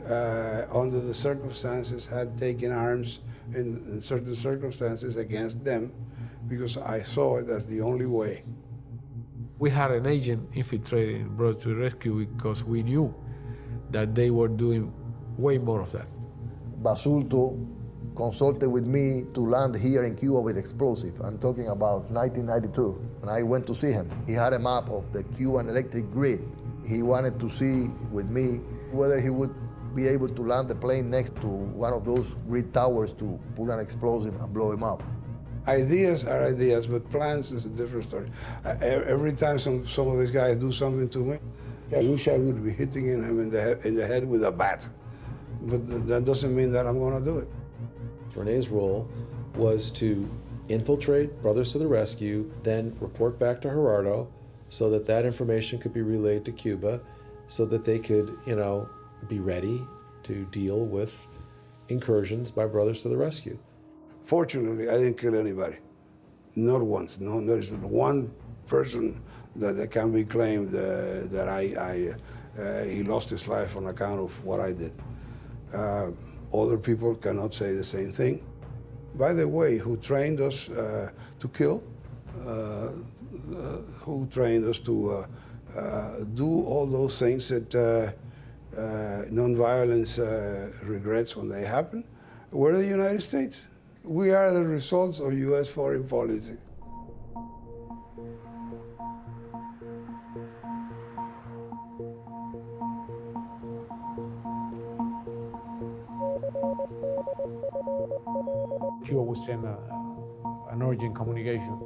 under the circumstances, had taken arms in certain circumstances against them, because I saw it as the only way. We had an agent infiltrated and brought to the rescue because we knew that they were doing way more of that. Basulto consulted with me to land here in Cuba with explosive. I'm talking about 1992. And I went to see him. He had a map of the Cuban electric grid. He wanted to see with me whether he would be able to land the plane next to one of those grid towers to put an explosive and blow him up. Ideas are ideas, but plans is a different story. Every time some of these guys do something to me, I wish I would be hitting him in the head with a bat. But that doesn't mean that I'm going to do it. Renee's role was to infiltrate Brothers to the Rescue, then report back to Gerardo so that that information could be relayed to Cuba so that they could, be ready to deal with incursions by Brothers to the Rescue. Fortunately, I didn't kill anybody. Not once. No, there's one person that can be claimed that he lost his life on account of what I did. Other people cannot say the same thing. By the way, who trained us to kill, who trained us to do all those things that nonviolence regrets when they happen, were the United States. We are the results of U.S. foreign policy. Cuba would send an urgent communication.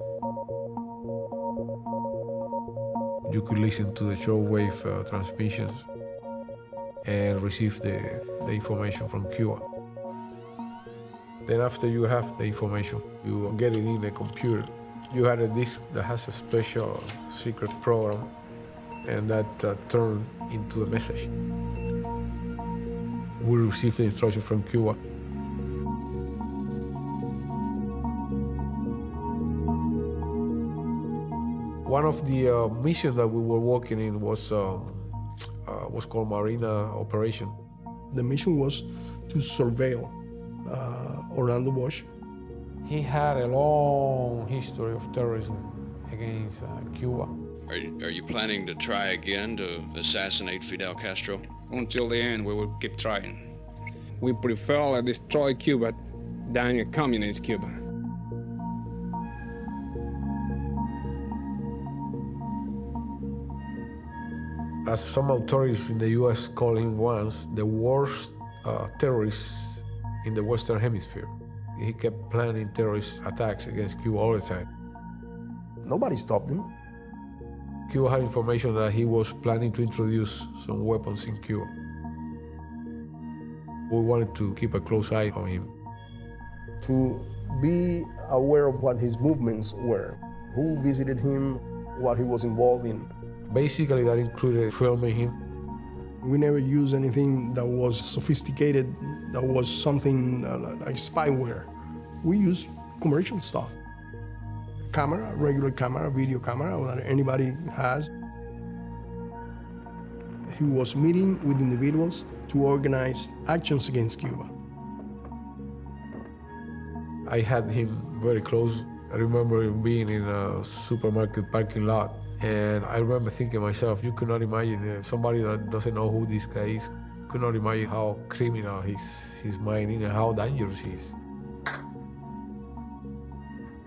You could listen to the shortwave transmissions and receive the information from Cuba. Then after you have the information, you get it in a computer. You had a disk that has a special secret program, and that turned into a message. We received the instruction from Cuba. One of the missions that we were working in was called Marina Operation. The mission was to surveil Orlando Bosch. He had a long history of terrorism against Cuba. Are you planning to try again to assassinate Fidel Castro? Until the end, we will keep trying. We prefer to destroy Cuba than a communist Cuba. As some authorities in the U.S. called him once, the worst terrorist in the Western Hemisphere. He kept planning terrorist attacks against Cuba all the time. Nobody stopped him. Cuba had information that he was planning to introduce some weapons in Cuba. We wanted to keep a close eye on him. To be aware of what his movements were, who visited him, what he was involved in. Basically, that included filming him. We never used anything that was sophisticated, that was something like spyware. We used commercial stuff. Camera, regular camera, video camera that anybody has. He was meeting with individuals to organize actions against Cuba. I had him very close. I remember being in a supermarket parking lot, and I remember thinking to myself, you could not imagine somebody that doesn't know who this guy is, could not imagine how criminal his mind is and how dangerous he is.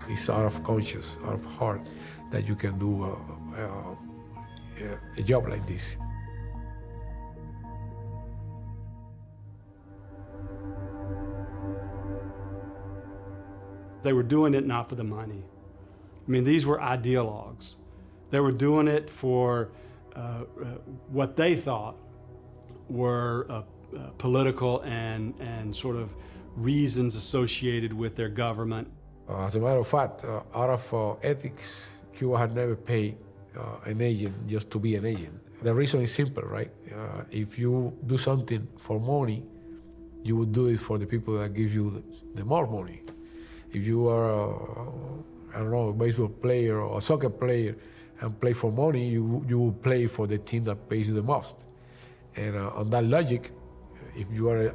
It's out of conscience, out of heart, that you can do a job like this. They were doing it not for the money. I mean, these were ideologues. They were doing it for what they thought were political and sort of reasons associated with their government. As a matter of fact, out of ethics, Cuba had never paid an agent just to be an agent. The reason is simple, right? If you do something for money, you would do it for the people that give you the more money. If you are, I don't know, a baseball player or a soccer player and play for money, you will play for the team that pays you the most. And on that logic, if you are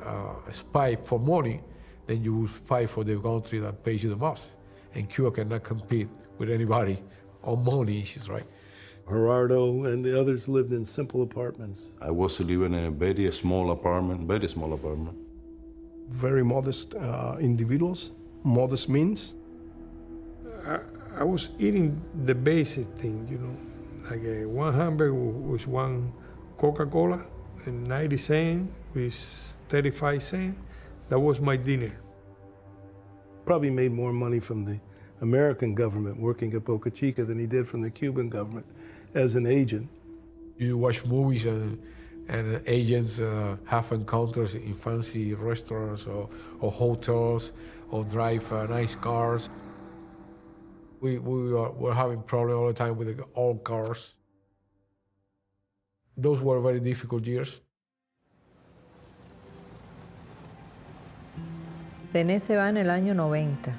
a spy for money, then you will spy for the country that pays you the most. And Cuba cannot compete with anybody on money issues, right? Gerardo and the others lived in simple apartments. I was living in a very small apartment, very small apartment. Very modest individuals, modest means. I was eating the basic thing, you know, like one hamburger was one Coca-Cola and 90 cents with 35 cents. That was my dinner. Probably made more money from the American government working at Boca Chica than he did from the Cuban government as an agent. You watch movies and agents have encounters in fancy restaurants or hotels or drive nice cars. We're having problems all the time with the old cars. Those were very difficult years. René se va en el año 90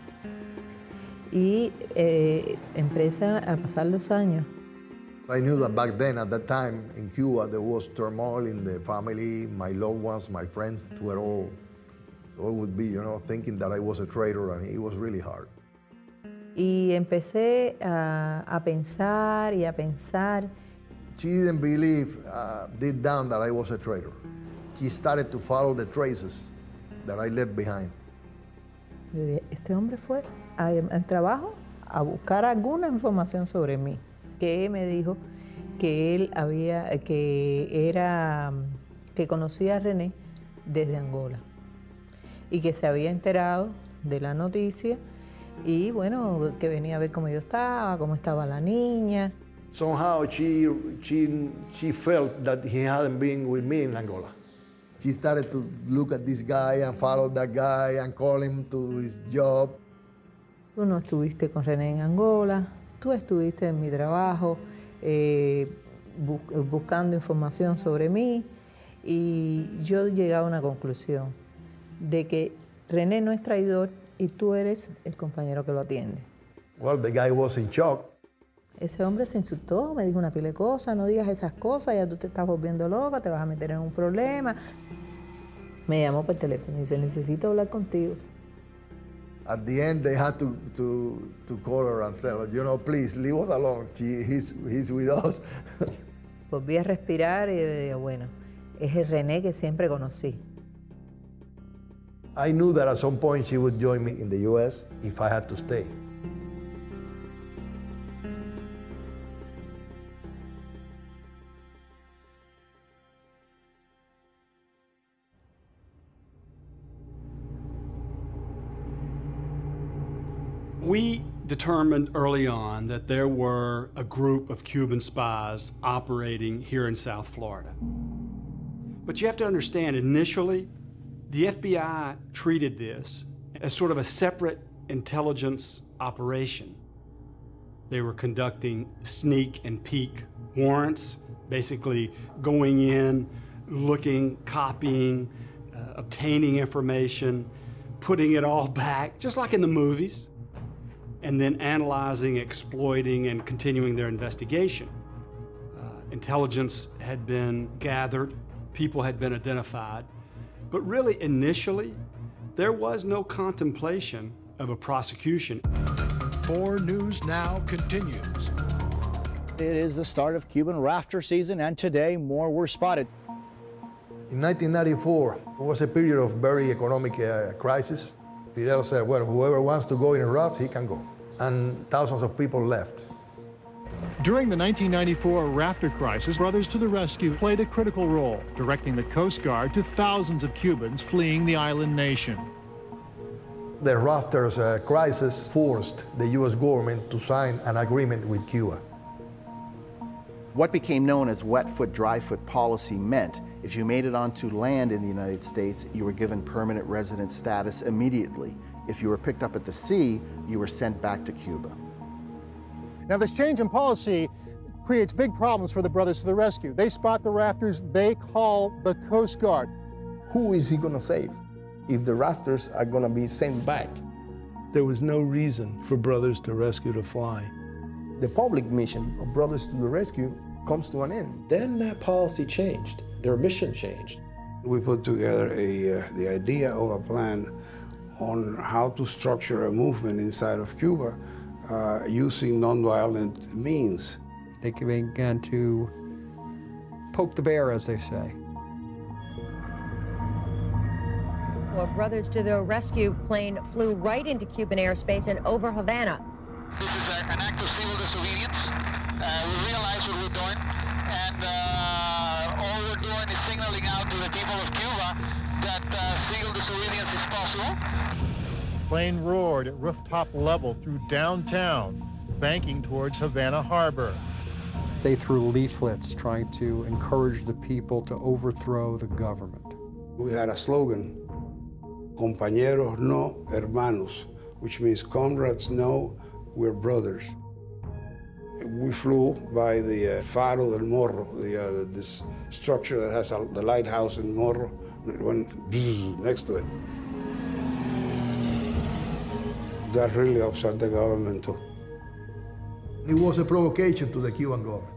y empieza a pasar los años. I knew that back then, at that time, in Cuba, there was turmoil in the family, my loved ones, my friends were all would be, you know, thinking that I was a traitor, and it was really hard. Y empecé a pensar y a pensar. She didn't believe deep down that I was a traitor. She started to follow the traces that I left behind. Este hombre fue al trabajo a buscar alguna información sobre mí. Que me dijo que él que conocía a René desde Angola y que se había enterado de la noticia y bueno, que venía a ver cómo yo estaba, cómo estaba la niña. Somehow she felt that he hadn't been with me in Angola. She started to look at this guy and follow that guy and call him to his job. Tú no estuviste con René en Angola, tú estuviste en mi trabajo buscando información sobre mí y yo llegué a una conclusión de que René no es traidor y tú eres el compañero que lo atiende. Well, the guy was in shock. Ese hombre se insultó, me dijo una pila de cosas, no digas esas cosas, ya tú te estás volviendo loca, te vas a meter en un problema. Me llamó por teléfono y dice, necesito hablar contigo. At the end, they had to call her and tell her, you know, please, leave us alone. He's with us. Volví a respirar y dije, bueno, es el René que siempre conocí. I knew that at some point she would join me in the U.S. if I had to stay. We determined early on that there were a group of Cuban spies operating here in South Florida. But you have to understand, initially, the FBI treated this as sort of a separate intelligence operation. They were conducting sneak and peek warrants, basically going in, looking, copying, obtaining information, putting it all back, just like in the movies, and then analyzing, exploiting, and continuing their investigation. Intelligence had been gathered, people had been identified, but really initially, there was no contemplation of a prosecution. 4 News Now continues. It is the start of Cuban rafter season, and today more were spotted. In 1994, it was a period of very economic crisis. Fidel said, well, whoever wants to go in a raft, he can go. And thousands of people left. During the 1994 rafter crisis, Brothers to the Rescue played a critical role, directing the Coast Guard to thousands of Cubans fleeing the island nation. The rafters crisis forced the U.S. government to sign an agreement with Cuba. What became known as wet foot, dry foot policy meant if you made it onto land in the United States, you were given permanent resident status immediately. If you were picked up at the sea, you were sent back to Cuba. Now, this change in policy creates big problems for the Brothers to the Rescue. They spot the rafters, they call the Coast Guard. Who is he gonna save if the rafters are gonna be sent back? There was no reason for Brothers to Rescue to fly. The public mission of Brothers to the Rescue comes to an end. Then that policy changed. Their mission changed. We put together the idea of a plan on how to structure a movement inside of Cuba using nonviolent means. They began to poke the bear, as they say. Well, Brothers to the Rescue plane flew right into Cuban airspace and over Havana. This is an act of civil disobedience. We realize what we're doing, and all we're doing is signaling out to the people of Cuba that civil disobedience is possible. Plane roared at rooftop level through downtown, banking towards Havana Harbor. They threw leaflets trying to encourage the people to overthrow the government. We had a slogan, compañeros no hermanos, which means comrades no, we're brothers. We flew by the Faro del Morro, this structure that has the lighthouse in Morro, and it went next to it. That really upset the government too. It was a provocation to the Cuban government.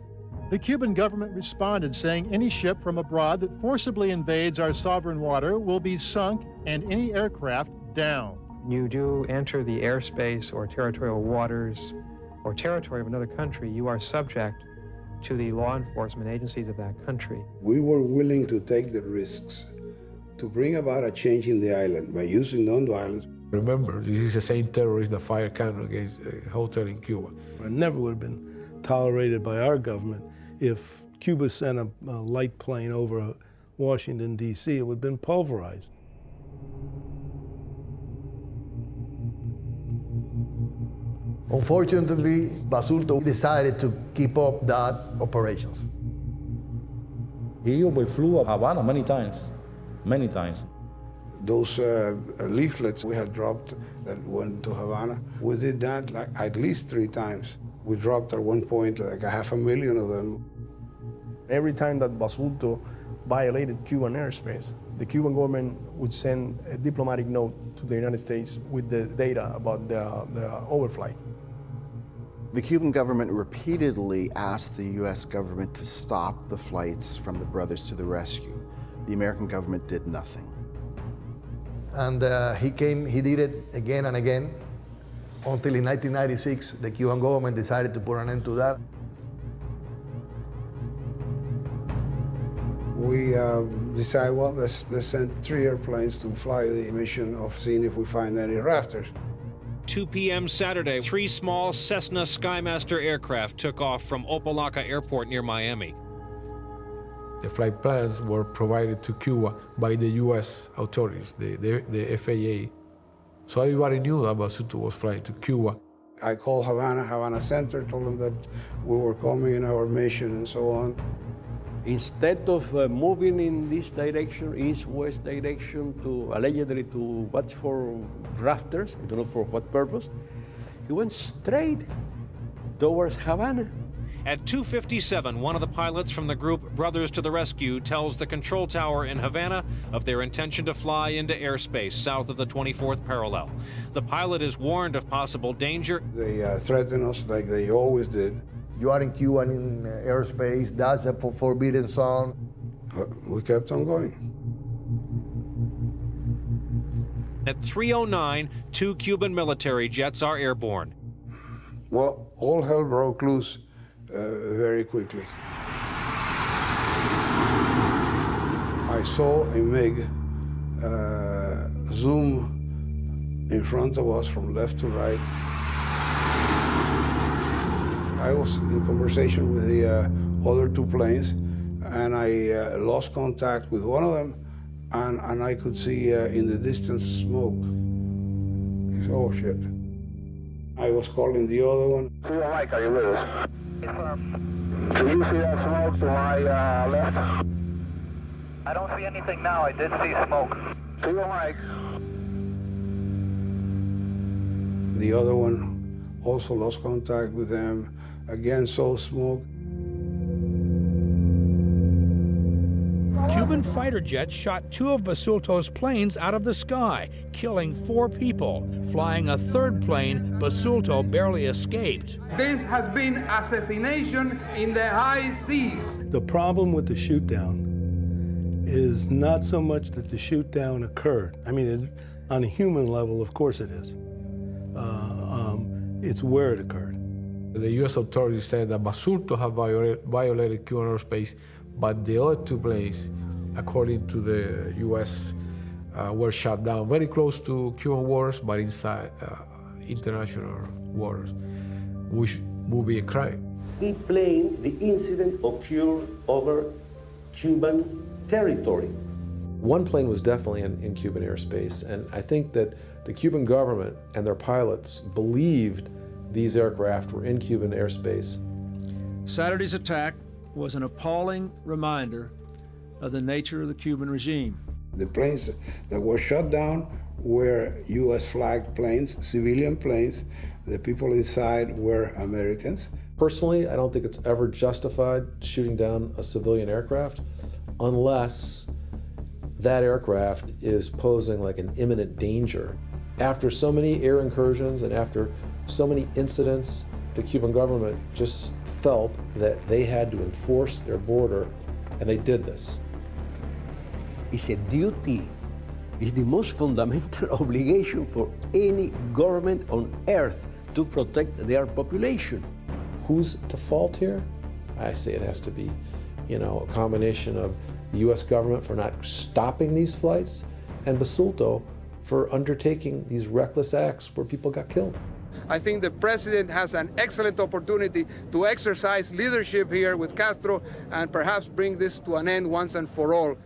The Cuban government responded, saying any ship from abroad that forcibly invades our sovereign water will be sunk and any aircraft down. You do enter the airspace or territorial waters or territory of another country, you are subject to the law enforcement agencies of that country. We were willing to take the risks to bring about a change in the island by using nonviolence. Remember, this is the same terrorist that fired cannon against a hotel in Cuba. It never would have been tolerated by our government if Cuba sent a light plane over Washington, D.C., it would have been pulverized. Unfortunately, Basulto decided to keep up that operations. He overflew Havana many times, many times. Those leaflets we had dropped that went to Havana, we did that like at least 3 times. We dropped at one point like 500,000 of them. Every time that Basulto violated Cuban airspace, the Cuban government would send a diplomatic note to the United States with the data about the overflight. The Cuban government repeatedly asked the U.S. government to stop the flights from the Brothers to the Rescue. The American government did nothing. And he did it again and again, until in 1996, the Cuban government decided to put an end to that. We decided, well, let's send 3 airplanes to fly the mission of seeing if we find any rafters. 2 p.m. Saturday, 3 small Cessna Skymaster aircraft took off from Opa-locka Airport near Miami. The flight plans were provided to Cuba by the U.S. authorities, the FAA. So everybody knew that Basulto was flying to Cuba. I called Havana Center, told them that we were coming in our mission and so on. Instead of moving in this direction, east-west direction, to allegedly to watch for rafters, I don't know for what purpose, he went straight towards Havana. At 2:57, one of the pilots from the group Brothers to the Rescue tells the control tower in Havana of their intention to fly into airspace south of the 24th parallel. The pilot is warned of possible danger. They threaten us like they always did. You are in Cuban airspace, that's a forbidden zone. We kept on going. At 3:09, 2 Cuban military jets are airborne. Well, all hell broke loose very quickly. I saw a MiG zoom in front of us from left to right. I was in conversation with the other two planes, and I lost contact with one of them, and I could see in the distance smoke. I said, oh shit. I was calling the other one. Mike, are you with us? Yes, sir. Do you see that smoke to my left? I don't see anything now. I did see smoke. To your Mike. The other one also lost contact with them. Again, saw smoke. Cuban fighter jets shot 2 of Basulto's planes out of the sky, killing 4 people. Flying a third plane, Basulto barely escaped. This has been assassination in the high seas. The problem with the shoot-down is not so much that the shoot-down occurred. I mean, on a human level, of course it is. It's where it occurred. The U.S. authorities said that Basulto had violated Cuban airspace, but the other 2 planes, according to the U.S., were shot down very close to Cuban waters, but inside international waters, which would be a crime. The incident occurred over Cuban territory. One plane was definitely in Cuban airspace, and I think that the Cuban government and their pilots believed these aircraft were in Cuban airspace. Saturday's attack was an appalling reminder of the nature of the Cuban regime. The planes that were shot down were U.S. flagged planes, civilian planes. The people inside were Americans. Personally, I don't think it's ever justified shooting down a civilian aircraft unless that aircraft is posing like an imminent danger. After so many air incursions and after so many incidents, the Cuban government just felt that they had to enforce their border, and they did this. It's a duty. It's the most fundamental obligation for any government on earth to protect their population. Who's to fault here? I say it has to be, a combination of the U.S. government for not stopping these flights and Basulto for undertaking these reckless acts where people got killed. I think the president has an excellent opportunity to exercise leadership here with Castro and perhaps bring this to an end once and for all.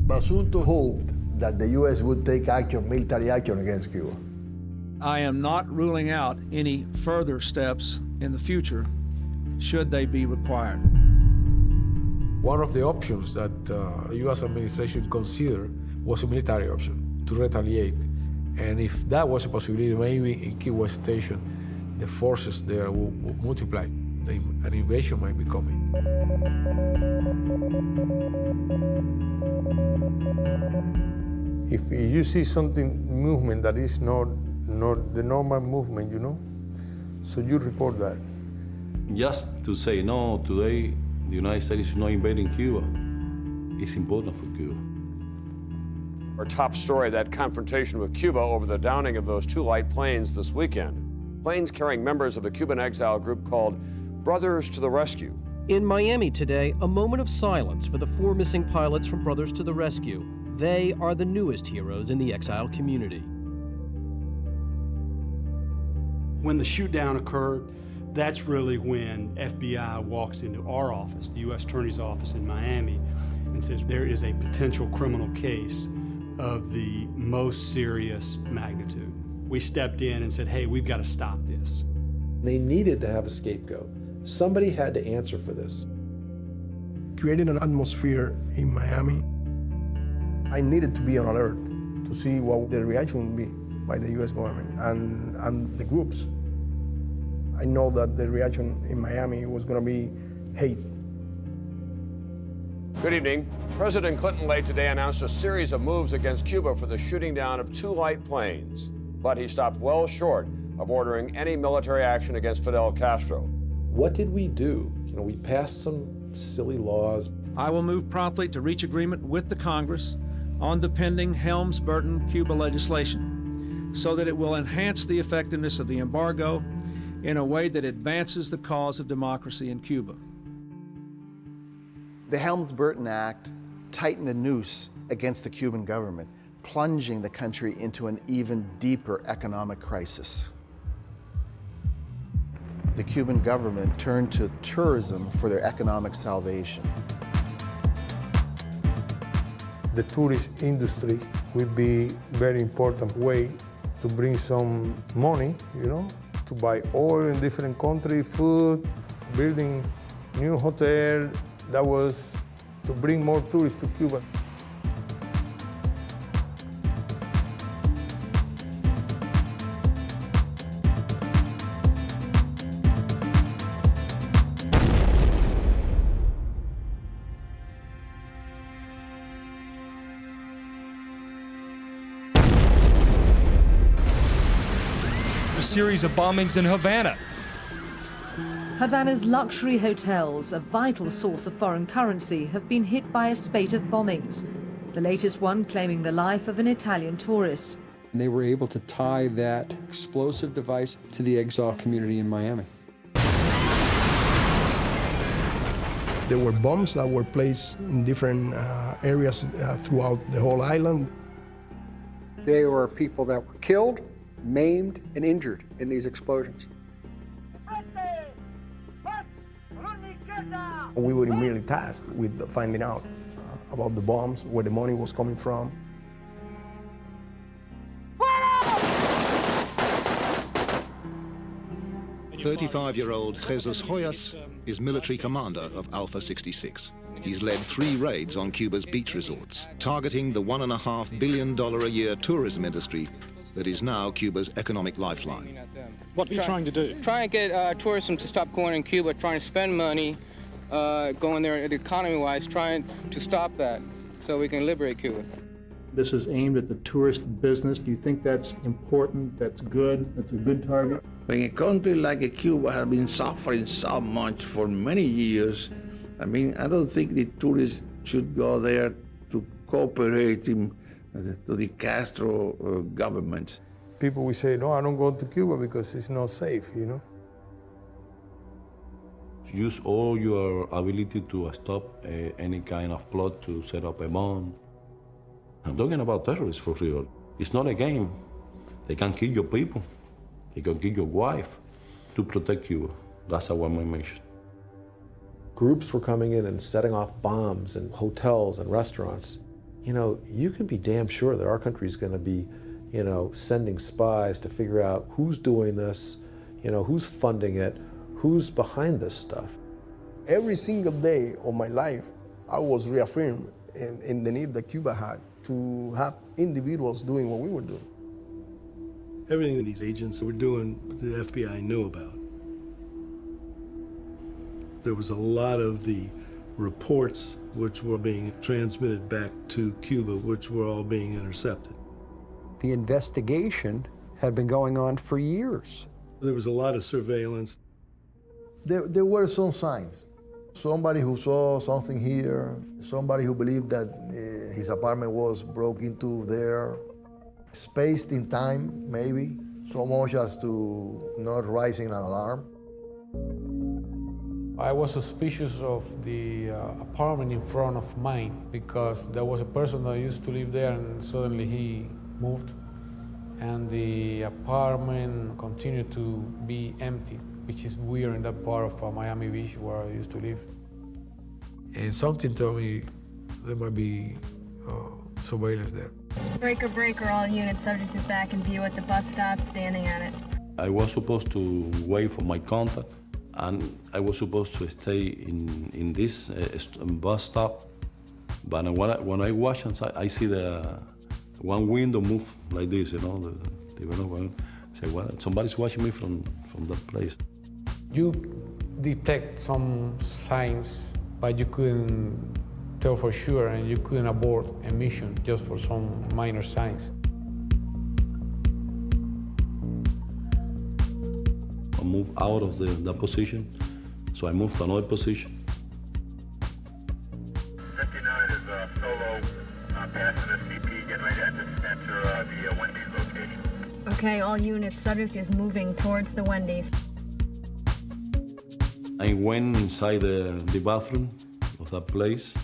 Basulto hoped that the U.S. would take military action against Cuba. I am not ruling out any further steps in the future, should they be required. One of the options that the U.S. administration considered was a military option, to retaliate. And if that was a possibility, maybe in Key West Station, the forces there will multiply. An invasion might be coming. If you see movement that is not the normal movement, so you report that. Just to say, no, today the United States is not invading Cuba. It's important for Cuba. Our top story, that confrontation with Cuba over the downing of those 2 light planes this weekend. Planes carrying members of the Cuban exile group called Brothers to the Rescue. In Miami today, a moment of silence for the 4 missing pilots from Brothers to the Rescue. They are the newest heroes in the exile community. When the shoot down occurred, that's really when FBI walks into our office, the U.S. Attorney's Office in Miami, and says there is a potential criminal case of the most serious magnitude. We stepped in and said, hey, we've got to stop this. They needed to have a scapegoat. Somebody had to answer for this. Creating an atmosphere in Miami, I needed to be on alert to see what the reaction would be by the U.S. government and the groups. I know that the reaction in Miami was going to be hate. Good evening. President Clinton late today announced a series of moves against Cuba for the shooting down of 2 light planes, but he stopped well short of ordering any military action against Fidel Castro. What did we do? We passed some silly laws. I will move promptly to reach agreement with the Congress on the pending Helms-Burton Cuba legislation so that it will enhance the effectiveness of the embargo in a way that advances the cause of democracy in Cuba. The Helms-Burton Act tightened the noose against the Cuban government, plunging the country into an even deeper economic crisis. the Cuban government turned to tourism for their economic salvation. The tourist industry will be a very important way to bring some money, to buy oil in different countries, food, building new hotel. That was to bring more tourists to Cuba. Series of bombings in Havana. Havana's luxury hotels, a vital source of foreign currency, have been hit by a spate of bombings, the latest one claiming the life of an Italian tourist. They were able to tie that explosive device to the exile community in Miami. There were bombs that were placed in different areas throughout the whole island. There were people that were killed, maimed, and injured in these explosions. We were immediately tasked with finding out about the bombs, where the money was coming from. "35-year-old Jesus Hoyas is military commander of Alpha 66. He's led 3 raids on Cuba's beach resorts, targeting the $1.5 billion a year tourism industry that is now Cuba's economic lifeline. What are you trying to do? Trying to get tourism to stop going in Cuba, trying to spend money, going there economy-wise, trying to stop that so we can liberate Cuba. This is aimed at the tourist business. Do you think that's important? That's good? That's a good target? When a country like Cuba has been suffering so much for many years, I don't think the tourists should go there to cooperate to the Castro government. People will say, no, I don't go to Cuba because it's not safe, Use all your ability to stop any kind of plot to set up a bomb. I'm talking about terrorists for real. It's not a game. They can kill your people. They can kill your wife to protect you. That's our main mission. Groups were coming in and setting off bombs in hotels and restaurants. You can be damn sure that our country is going to be, sending spies to figure out who's doing this, who's funding it, who's behind this stuff. Every single day of my life, I was reaffirmed in the need that Cuba had to have individuals doing what we were doing. Everything these agents were doing, the FBI knew about. There was a lot of the reports which were being transmitted back to Cuba, which were all being intercepted. The investigation had been going on for years. There was a lot of surveillance. There were some signs. Somebody who saw something here, somebody who believed that his apartment was broke into there, spaced in time, maybe, so much as to not raising an alarm. I was suspicious of the apartment in front of mine because there was a person that used to live there and suddenly he moved and the apartment continued to be empty, which is weird in that part of Miami Beach where I used to live. And something told me there might be surveillance there. Breaker, breaker, all units subject is back in view at the bus stop, standing at it. I was supposed to wait for my contact, and I was supposed to stay in this bus stop. But when I watch inside, I see the one window move like this, I say, well, somebody's watching me from that place. You detect some signs, but you couldn't tell for sure, and you couldn't abort a mission just for some minor signs. I moved out of that position, so I moved to another position. 59 is solo, passing the CP, getting ready to enter the Wendy's location. Okay, all units, subject is moving towards the Wendy's. I went inside the bathroom of that place.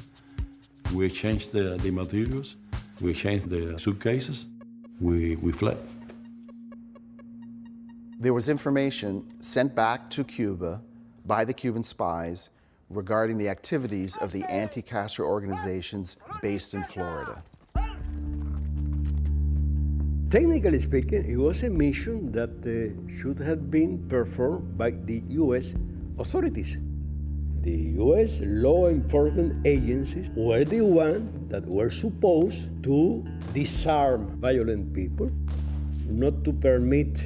We exchanged the materials, we exchanged the suitcases, we fled. There was information sent back to Cuba by the Cuban spies regarding the activities of the anti-Castro organizations based in Florida. Technically speaking, it was a mission that should have been performed by the U.S. authorities. The U.S. law enforcement agencies were the ones that were supposed to disarm violent people, not to permit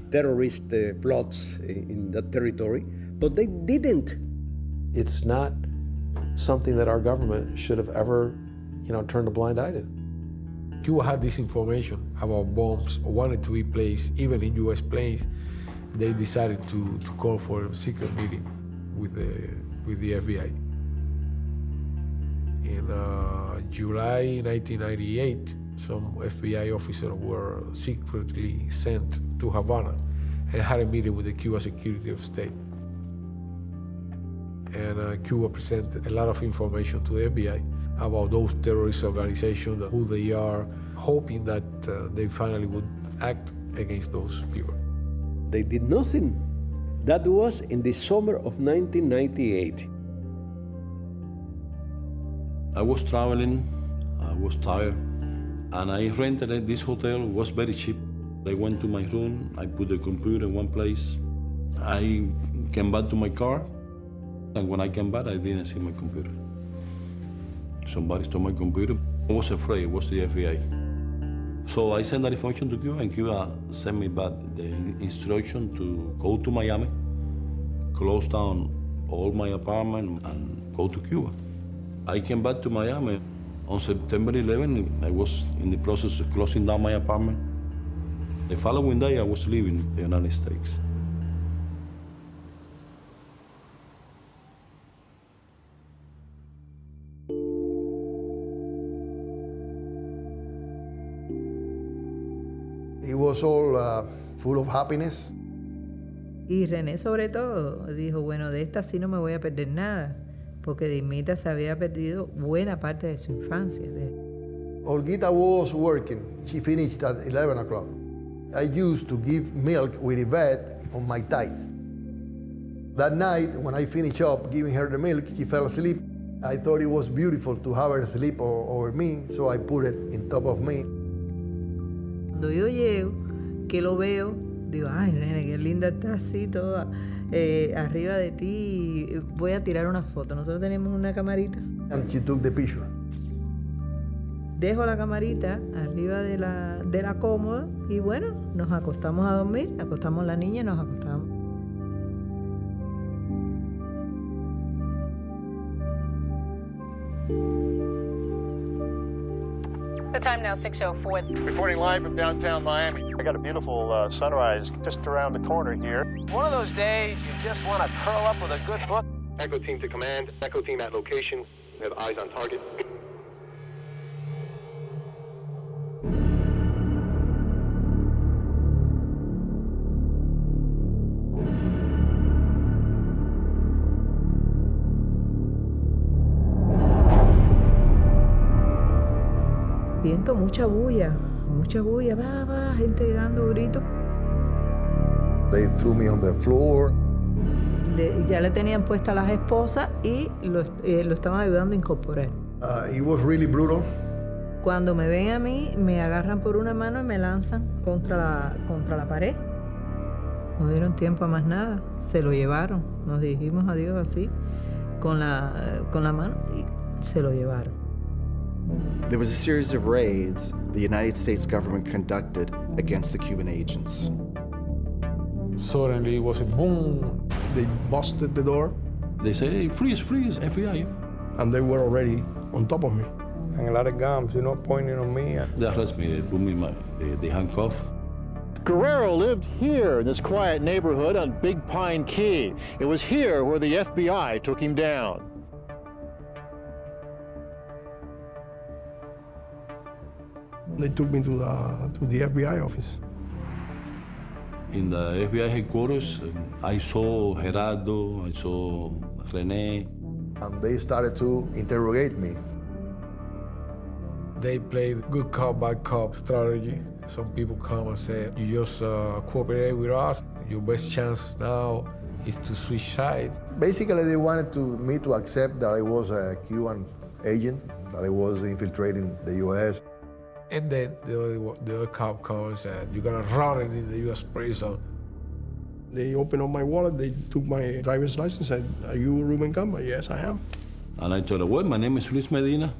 terrorist plots in that territory, but they didn't. It's not something that our government should have ever, turned a blind eye to. Cuba had this information about bombs, wanted to be placed even in U.S. planes. They decided to call for a secret meeting with the FBI. In July 1998, some FBI officers were secretly sent to Havana and had a meeting with the Cuba Security of State. And Cuba presented a lot of information to the FBI about those terrorist organizations, who they are, hoping that they finally would act against those people. They did nothing. That was in the summer of 1998. I was traveling, I was tired, and I rented this hotel. It was very cheap. I went to my room, I put the computer in one place. I came back to my car, and when I came back, I didn't see my computer. Somebody stole my computer. I was afraid, it was the FBI. So I sent that information to Cuba, and Cuba sent me back the instruction to go to Miami, close down all my apartment, and go to Cuba. I came back to Miami. On September 11, I was in the process of closing down my apartment. The following day, I was leaving the United States. It was all full of happiness. Y René sobre todo dijo, bueno, de esta sí no me voy a perder nada, porque Dimita se había perdido buena parte de su infancia. Olguita was working. She finished at 11 o'clock. I used to give milk with Yvette on my thighs. That night, when I finished up giving her the milk, she fell asleep. I thought it was beautiful to have her sleep over me, so I put it on top of me. Cuando yo llego, que lo veo, digo, ay, nene, qué linda está así toda arriba de ti. Voy a tirar una foto. Nosotros tenemos una camarita. And she took the picture. Dejo la camarita arriba de la cómoda y bueno, nos acostamos a dormir, acostamos la niña y nos acostamos. The time now 6:04. Reporting live from downtown Miami. I got a beautiful sunrise just around the corner here. One of those days you just want to curl up with a good book. Echo team to command. Echo team at location. We have eyes on target. Siento mucha bulla, va, gente dando gritos. They threw me on the floor. Ya le tenían puestas las esposas y lo estaban ayudando a incorporar. It was really brutal. Cuando me ven a mí, me agarran por una mano y me lanzan contra la pared. No dieron tiempo a más nada, se lo llevaron. Nos dijimos adiós así, con la mano, y se lo llevaron. There was a series of raids the United States government conducted against the Cuban agents. Suddenly it was a boom. They busted the door. They say, hey, freeze, FBI. And they were already on top of me. And a lot of guns, pointing on me. They arrested me, they put me in the handcuff. Guerrero lived here in this quiet neighborhood on Big Pine Key. It was here where the FBI took him down. They took me to the FBI office. In the FBI headquarters, I saw Gerardo, I saw René. And they started to interrogate me. They played good cop, bad cop strategy. Some people come and say, you just cooperate with us, your best chance now is to switch sides. Basically, they wanted me to accept that I was a Cuban agent, that I was infiltrating the U.S. And then the other cop comes and said, you're gonna rot it in the U.S. prison. They opened up my wallet, they took my driver's license, said, are you Ruben Gamba? Yes, I am. And I told her, well, my name is Luis Medina.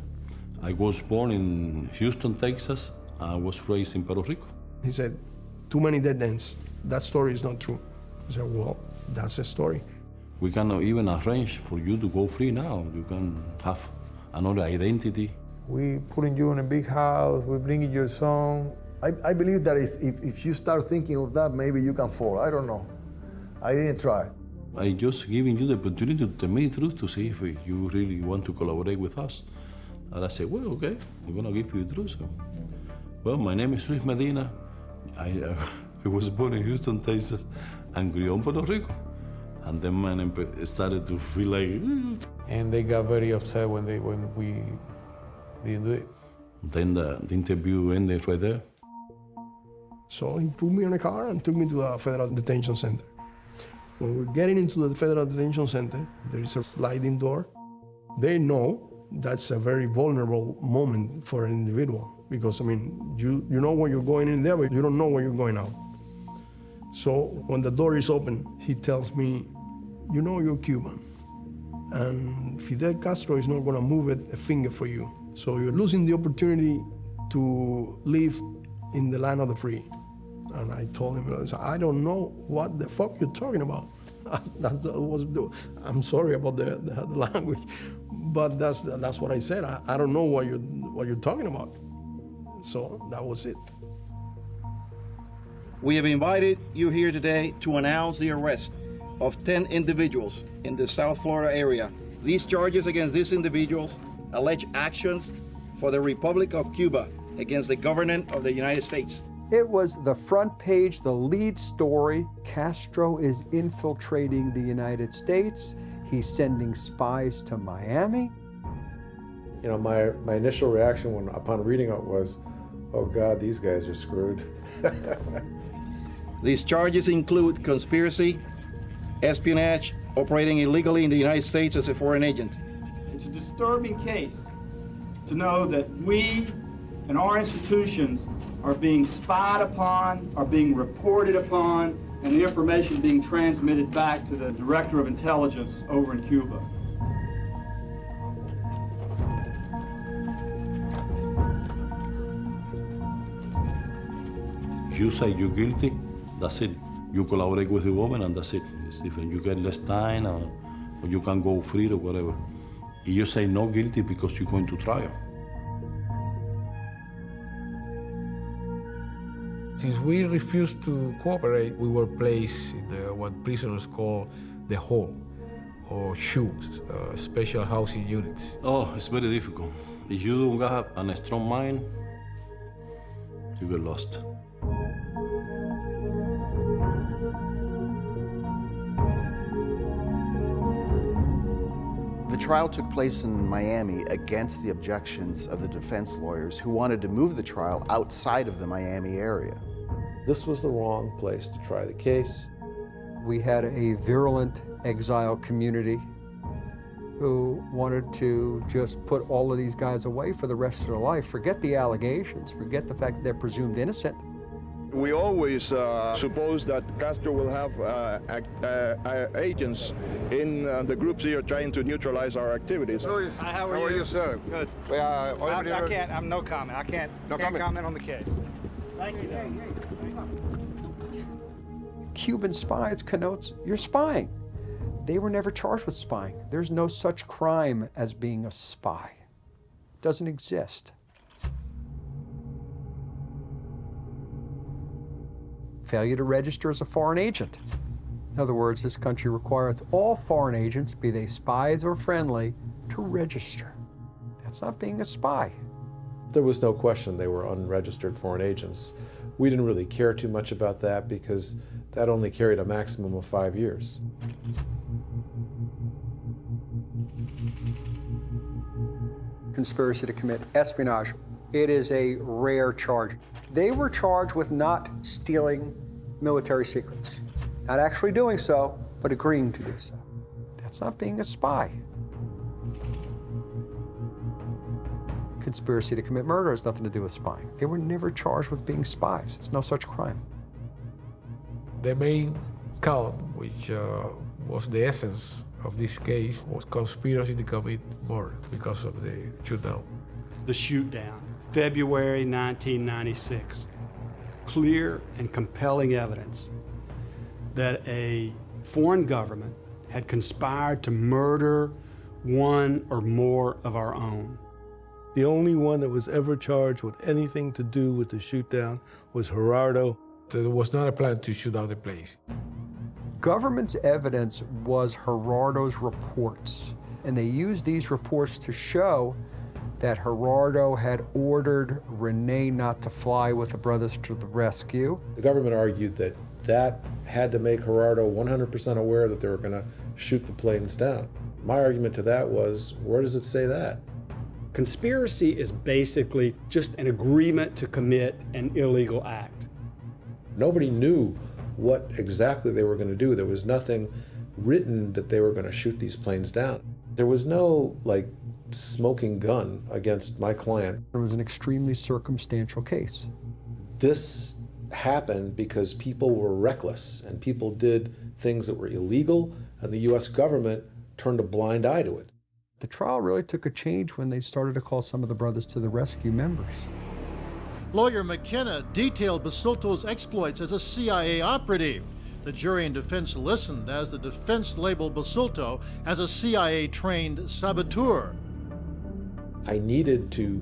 I was born in Houston, Texas. I was raised in Puerto Rico. He said, too many dead ends. That story is not true. I said, well, that's a story. We cannot even arrange for you to go free now. You can have another identity. We putting you in a big house, we bringing your son. I believe that if you start thinking of that, maybe you can fall. I don't know. I didn't try. I just giving you the opportunity to tell me the truth to see if you really want to collaborate with us. And I said, well, okay, I'm gonna give you the truth. So, well, my name is Luis Medina. I was born in Houston, Texas, and grew up in Puerto Rico. And then man started to feel like. And they got very upset when we didn't do it. Then the interview ended right there. So he put me in a car and took me to the Federal Detention Center. When we're getting into the Federal Detention Center, there is a sliding door. They know that's a very vulnerable moment for an individual because, I mean, you know when you're going in there, but you don't know when you're going out. So when the door is open, he tells me, you know you're Cuban, and Fidel Castro is not gonna move a finger for you. So you're losing the opportunity to live in the land of the free. And I told him, I don't know what the fuck you're talking about. I'm sorry about the language, but that's what I said. I don't know what you're talking about. So that was it. We have invited you here today to announce the arrest of 10 individuals in the South Florida area. These charges against these individuals allege actions for the Republic of Cuba against the government of the United States. It was the front page, the lead story. Castro is infiltrating the United States. He's sending spies to Miami. You know, my initial reaction upon reading it was, oh God, these guys are screwed. These charges include conspiracy, espionage, operating illegally in the United States as a foreign agent. It's a disturbing case to know that we and our institutions are being spied upon, are being reported upon, and the information being transmitted back to the Director of Intelligence over in Cuba. You say you're guilty, that's it. You collaborate with the government and that's it. It's different. You get less time or you can go free or whatever. You say no guilty because you're going to trial. Since we refused to cooperate, we were placed in what prisoners call the hole, or SHUs, special housing units. Oh, it's very difficult. If you don't have a strong mind, you get lost. The trial took place in Miami against the objections of the defense lawyers who wanted to move the trial outside of the Miami area. This was the wrong place to try the case. We had a virulent exile community who wanted to just put all of these guys away for the rest of their life. Forget the allegations, forget the fact that they're presumed innocent. We always suppose that Castro will have agents in the groups here trying to neutralize our activities. Luis, how are you, sir? Good. I can't, I'm no comment. I can't comment on the case. Thank you. Cuban spies connotes you're spying. They were never charged with spying. There's no such crime as being a spy. It doesn't exist. Failure to register as a foreign agent. In other words, this country requires all foreign agents, be they spies or friendly, to register. That's not being a spy. There was no question they were unregistered foreign agents. We didn't really care too much about that because that only carried a maximum of 5 years. Conspiracy to commit espionage. It is a rare charge. They were charged with not stealing military secrets. Not actually doing so, but agreeing to do so. That's not being a spy. Conspiracy to commit murder has nothing to do with spying. They were never charged with being spies. It's no such crime. The main count, which was the essence of this case, was conspiracy to commit murder because of the shootdown. The shootdown, February 1996. Clear and compelling evidence that a foreign government had conspired to murder one or more of our own. The only one that was ever charged with anything to do with the shootdown was Gerardo. There was not a plan to shoot down the place. Government's evidence was Gerardo's reports, and they used these reports to show that Gerardo had ordered Rene not to fly with the brothers to the rescue. The government argued that that had to make Gerardo 100% aware that they were going to shoot the planes down. My argument to that was, where does it say that? Conspiracy is basically just an agreement to commit an illegal act. Nobody knew what exactly they were going to do. There was nothing written that they were going to shoot these planes down. There was no, smoking gun against my client. It was an extremely circumstantial case. This happened because people were reckless and people did things that were illegal, and the U.S. government turned a blind eye to it. The trial really took a change when they started to call some of the brothers to the rescue members. Lawyer McKenna detailed Basulto's exploits as a CIA operative. The jury and defense listened as the defense labeled Basulto as a CIA-trained saboteur. I needed to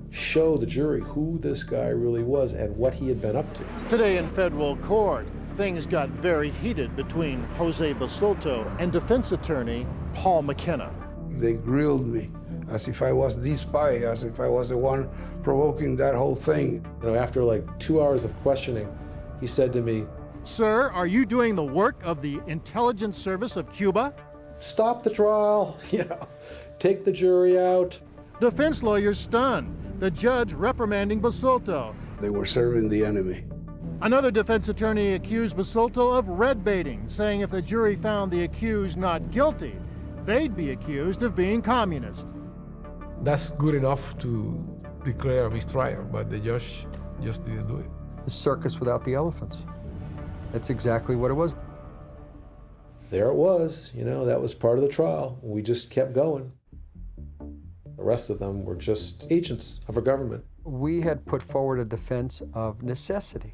show the jury who this guy really was and what he had been up to. Today in federal court, things got very heated between Jose Basulto and defense attorney Paul McKenna. They grilled me as if I was the spy, as if I was the one provoking that whole thing. After 2 hours of questioning, he said to me, "Sir, are you doing the work of the intelligence service of Cuba?" "Stop the trial, take the jury out." Defense lawyers stunned, the judge reprimanding Basulto. They were serving the enemy. Another defense attorney accused Basulto of red baiting, saying if the jury found the accused not guilty, they'd be accused of being communist. That's good enough to declare a mistrial, but the judge just didn't do it. The circus without the elephants. That's exactly what it was. There it was, that was part of the trial. We just kept going. The rest of them were just agents of a government. We had put forward a defense of necessity.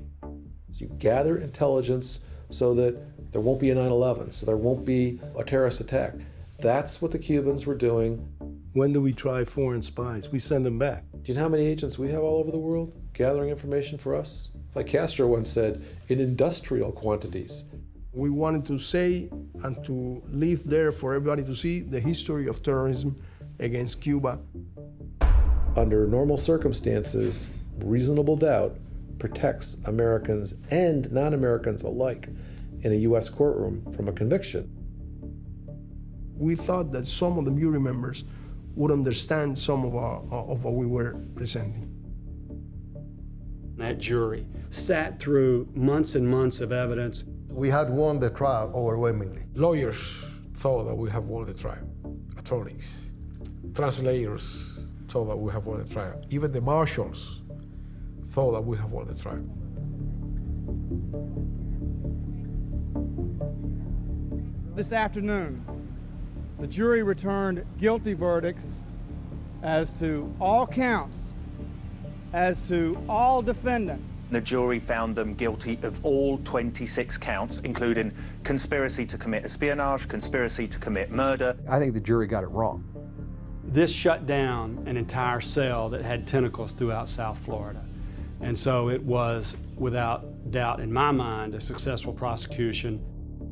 You gather intelligence so that there won't be a 9/11, so there won't be a terrorist attack. That's what the Cubans were doing. When do we try foreign spies? We send them back. Do you know how many agents we have all over the world gathering information for us? Like Castro once said, in industrial quantities. We wanted to say and to leave there for everybody to see the history of terrorism against Cuba. Under normal circumstances, reasonable doubt protects Americans and non-Americans alike in a U.S. courtroom from a conviction. We thought that some of the jury members would understand some of what we were presenting. That jury sat through months and months of evidence. We had won the trial overwhelmingly. Lawyers thought that we have won the trial. Attorneys, translators thought that we have won the trial. Even the marshals thought that we have won the trial. This afternoon, the jury returned guilty verdicts as to all counts, as to all defendants. The jury found them guilty of all 26 counts, including conspiracy to commit espionage, conspiracy to commit murder. I think the jury got it wrong. This shut down an entire cell that had tentacles throughout South Florida. And so it was, without doubt in my mind, a successful prosecution.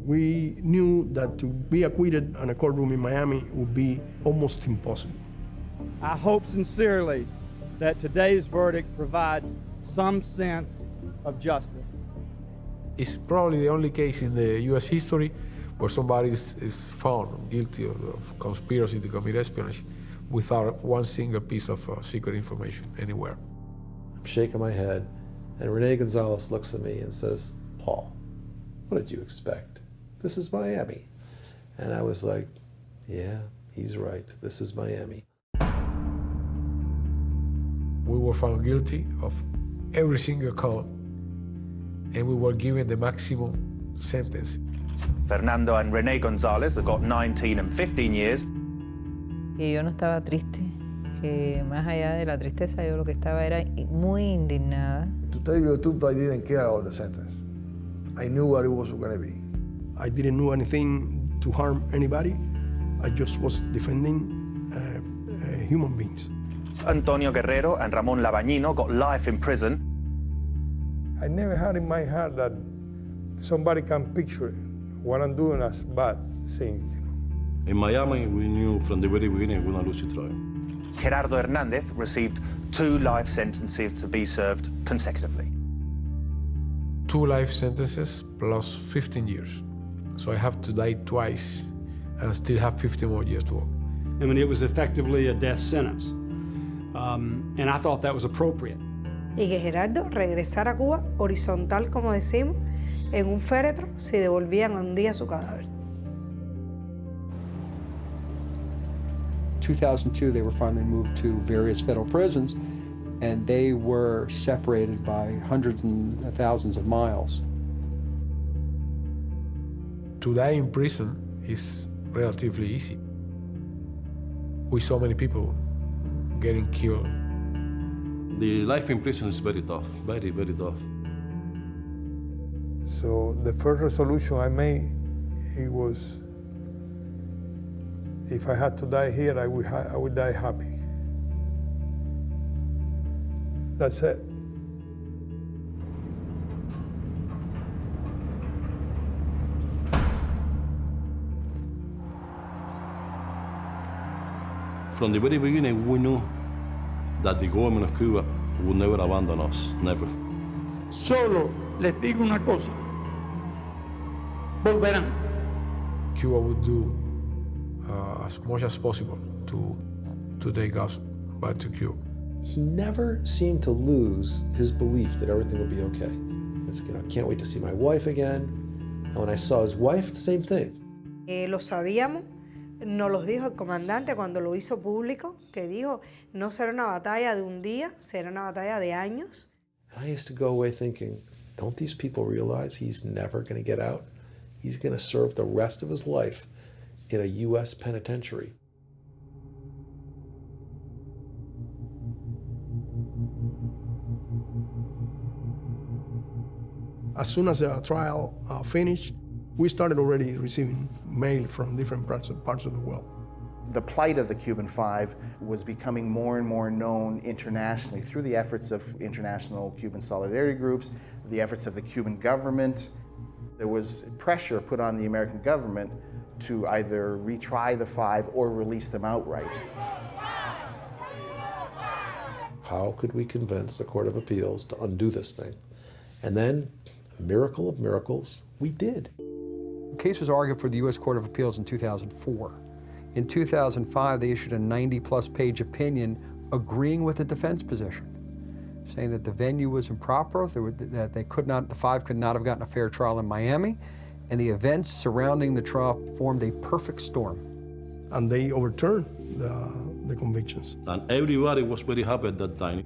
We knew that to be acquitted in a courtroom in Miami would be almost impossible. I hope sincerely that today's verdict provides some sense of justice. It's probably the only case in the U.S. history where somebody is found guilty of conspiracy to commit espionage without one single piece of secret information anywhere. I'm shaking my head, And Rene Gonzalez looks at me and says, Paul, what did you expect? This is Miami. And I was like, yeah, he's right. This is Miami. We were found guilty of every single count, and we were given the maximum sentence. Fernando and Rene Gonzalez have got 19 and 15 years. Y yo no estaba triste, que más allá de la tristeza yo lo que estaba era muy indignada. To tell you the truth, I didn't care about the sentence. I knew what it was going to be. I didn't do anything to harm anybody. I just was defending human beings. Antonio Guerrero and Ramon Labañino got life in prison. I never had in my heart that somebody can picture what I'm doing as bad thing. In Miami, we knew from the very beginning we were going to lose the trial. Gerardo Hernandez received 2 life sentences to be served consecutively. 2 life sentences plus 15 years. So I have to die twice and still have 50 more years to go. I mean, it was effectively a death sentence. And I thought that was appropriate. Y que Gerardo regresara a Cuba horizontal, como decimos, en un féretro si devolvían un día su cadáver. 2002, they were finally moved to various federal prisons, and they were separated by hundreds and thousands of miles. To die in prison is relatively easy. With so many people getting killed. The life in prison is very tough, very, very tough. So the first resolution I made, it was, if I had to die here, I would die happy. That's it. From the very beginning, we knew that the government of Cuba would never abandon us, never. Solo les digo una cosa, volverán. Cuba would do as much as possible to take us back to Cuba. He never seemed to lose his belief that everything would be okay. It's, I can't wait to see my wife again. And when I saw his wife, the same thing. Lo sabíamos. Nos los dijo el comandante cuando lo hizo público, que dijo, no será una batalla de un día, será una batalla de años. And I used to go away thinking, don't these people realize he's never going to get out? He's going to serve the rest of his life in a U.S. penitentiary. As soon as the trial finished, we started already receiving mail from different parts of the world. The plight of the Cuban Five was becoming more and more known internationally through the efforts of international Cuban solidarity groups, the efforts of the Cuban government. There was pressure put on the American government to either retry the five or release them outright. How could we convince the Court of Appeals to undo this thing? And then, a miracle of miracles, we did. The case was argued for the U.S. Court of Appeals in 2004. In 2005, they issued a 90-plus page opinion agreeing with the defense position, saying that the venue was improper, that the five could not have gotten a fair trial in Miami, and the events surrounding the trial formed a perfect storm. And they overturned the convictions. And everybody was very happy at that time.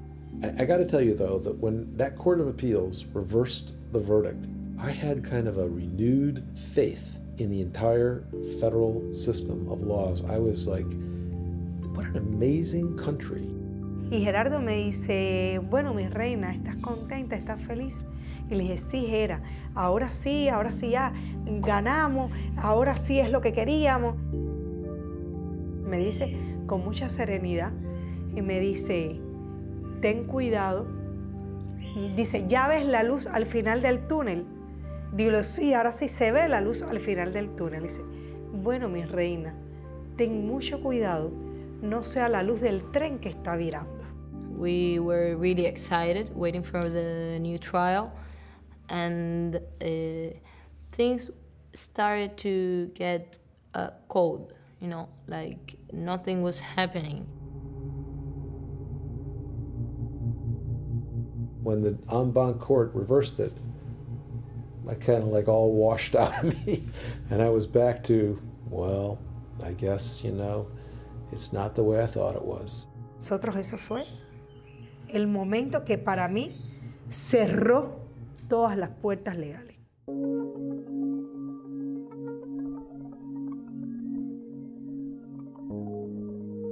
I got to tell you, though, that when that Court of Appeals reversed the verdict, I had kind of a renewed faith in the entire federal system of laws. I was like, what an amazing country. Y Gerardo me dice, bueno, mi reina, ¿estás contenta? ¿Estás feliz? Y le dije, sí, Gera, ahora sí ya ganamos, ahora sí es lo que queríamos. Me dice con mucha serenidad y me dice, ten cuidado. Dice, ¿ya ves la luz al final del túnel? Digo, sí, ahora sí se ve la luz al final del túnel. Dice, bueno, mi reina, ten mucho cuidado, no sea la luz del tren que está virando. We were really excited, waiting for the new trial, and things started to get cold, you know, like nothing was happening. When the en banc court reversed it, I kind of like all washed out of me. And I was back to, well, I guess, you know, it's not the way I thought it was. Nosotros, eso fue el momento que para mí cerró todas las puertas legales.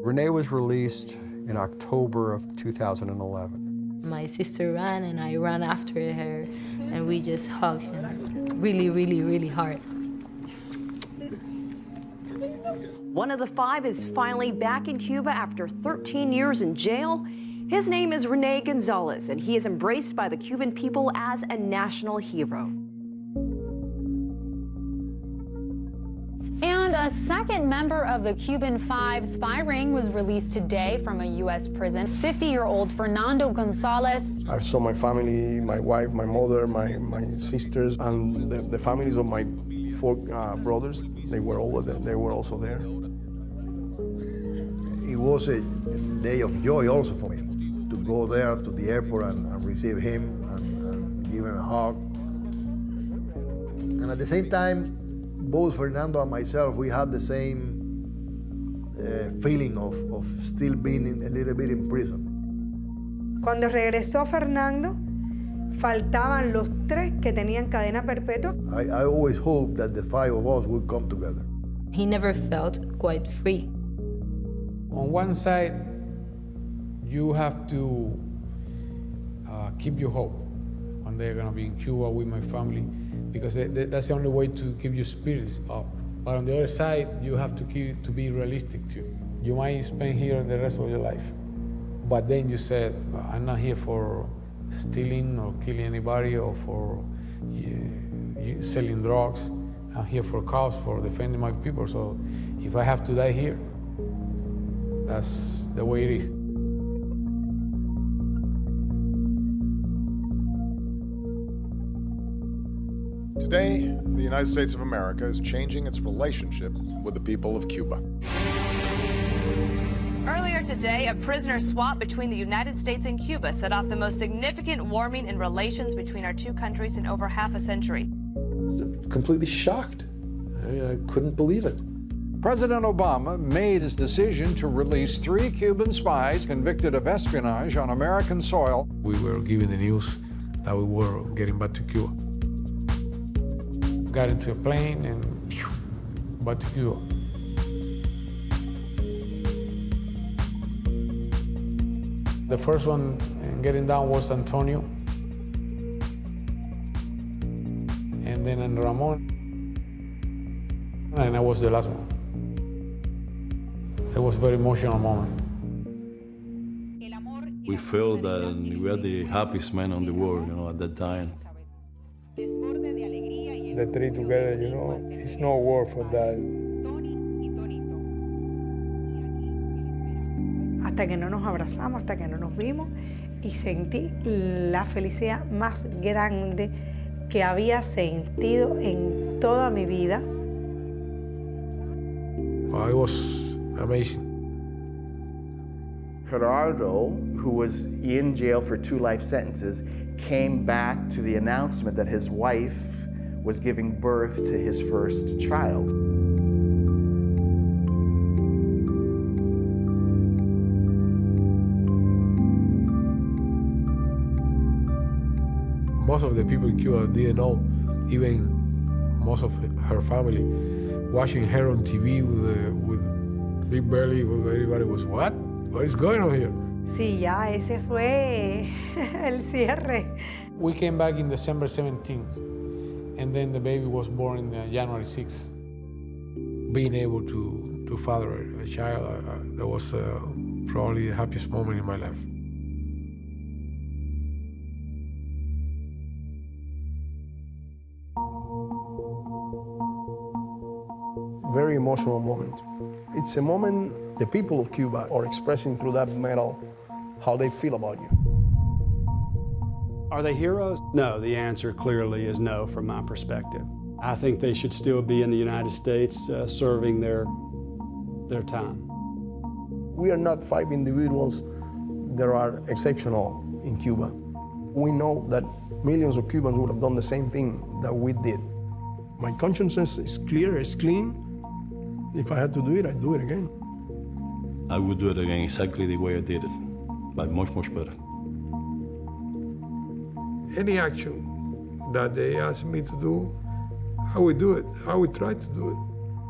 Renee was released in October of 2011. My sister ran and I ran after her and we just hugged him really, really, really hard. One of the five is finally back in Cuba after 13 years in jail. His name is Rene Gonzalez, and he is embraced by the Cuban people as a national hero. And a second member of the Cuban Five spy ring was released today from a U.S. prison. 50-year-old Fernando Gonzalez. I saw my family, my wife, my mother, my sisters, and the families of my four brothers. They were all there. They were also there. It was a day of joy also for me to go there to the airport and receive him and give him a hug. And at the same time, both Fernando and myself, we had the same feeling of still being a little bit in prison. Cuando regresó Fernando, faltaban los tres que tenían cadena perpetua. I always hoped that the five of us would come together. He never felt quite free. On one side, you have to keep your hope. One day I'm gonna be in Cuba with my family, because that's the only way to keep your spirits up. But on the other side, you have to be realistic too. You might spend here the rest of your life, but then you said, I'm not here for stealing or killing anybody or for selling drugs. I'm here for a cause, for defending my people. So if I have to die here, that's the way it is. Today, the United States of America is changing its relationship with the people of Cuba. Earlier today, a prisoner swap between the United States and Cuba set off the most significant warming in relations between our two countries in over half a century. Completely shocked. I couldn't believe it. President Obama made his decision to release 3 Cuban spies convicted of espionage on American soil. We were given the news that we were getting back to Cuba. Got into a plane and back to Cuba. The first one getting down was Antonio, and then Ramon, and I was the last one. It was a very emotional moment. We felt that we are the happiest men on the world, you know, at that time. The three together, you know, it's no word for that. Hasta que no nos abrazamos, hasta que no nos vimos, y sentí la felicidad más grande que había sentido en toda mi vida. It was amazing. Gerardo, who was in jail for 2 life sentences, came back to the announcement that his wife was giving birth to his first child. Most of the people in Cuba didn't know, even most of her family. Watching her on TV with big belly, everybody was, what? What is going on here? Sí, ya ese fue el cierre. We came back in December 17th, and then the baby was born in January 6th. Being able to father a child, that was probably the happiest moment in my life. Very emotional moment. It's a moment the people of Cuba are expressing through that medal how they feel about you. Are they heroes? No, the answer clearly is no from my perspective. I think they should still be in the United States serving their time. We are not 5 individuals that are exceptional in Cuba. We know that millions of Cubans would have done the same thing that we did. My conscience is clear, it's clean. If I had to do it, I'd do it again. I would do it again exactly the way I did it, but much, much better. Any action that they ask me to do, I would do it. I would try to do it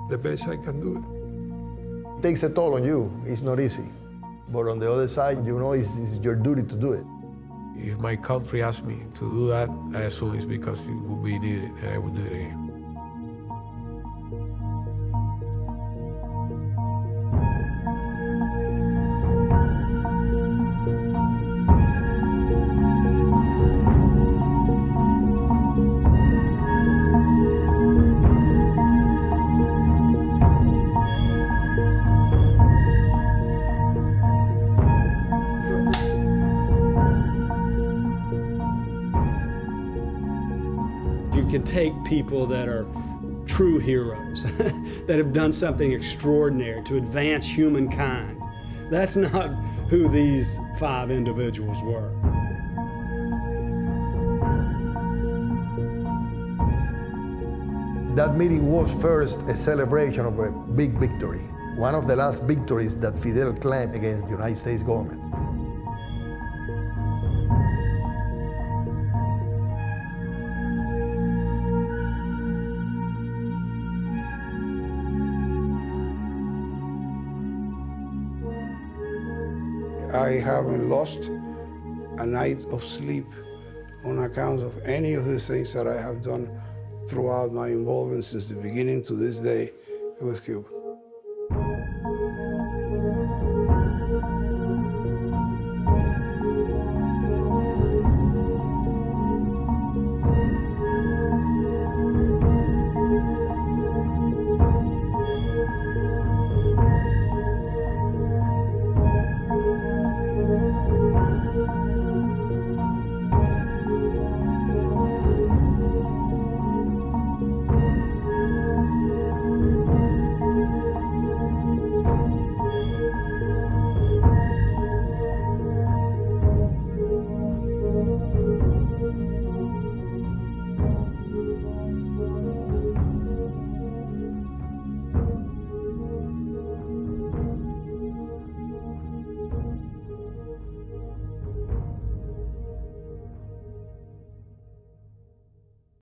the best I can do it. It takes a toll on you. It's not easy. But on the other side, you know it's your duty to do it. If my country asks me to do that, I assume it's because it will be needed, and I would do it again. You can take people that are true heroes, that have done something extraordinary to advance humankind. That's not who these 5 individuals were. That meeting was first a celebration of a big victory, one of the last victories that Fidel claimed against the United States government. I haven't lost a night of sleep on account of any of the things that I have done throughout my involvement since the beginning to this day with Cuba.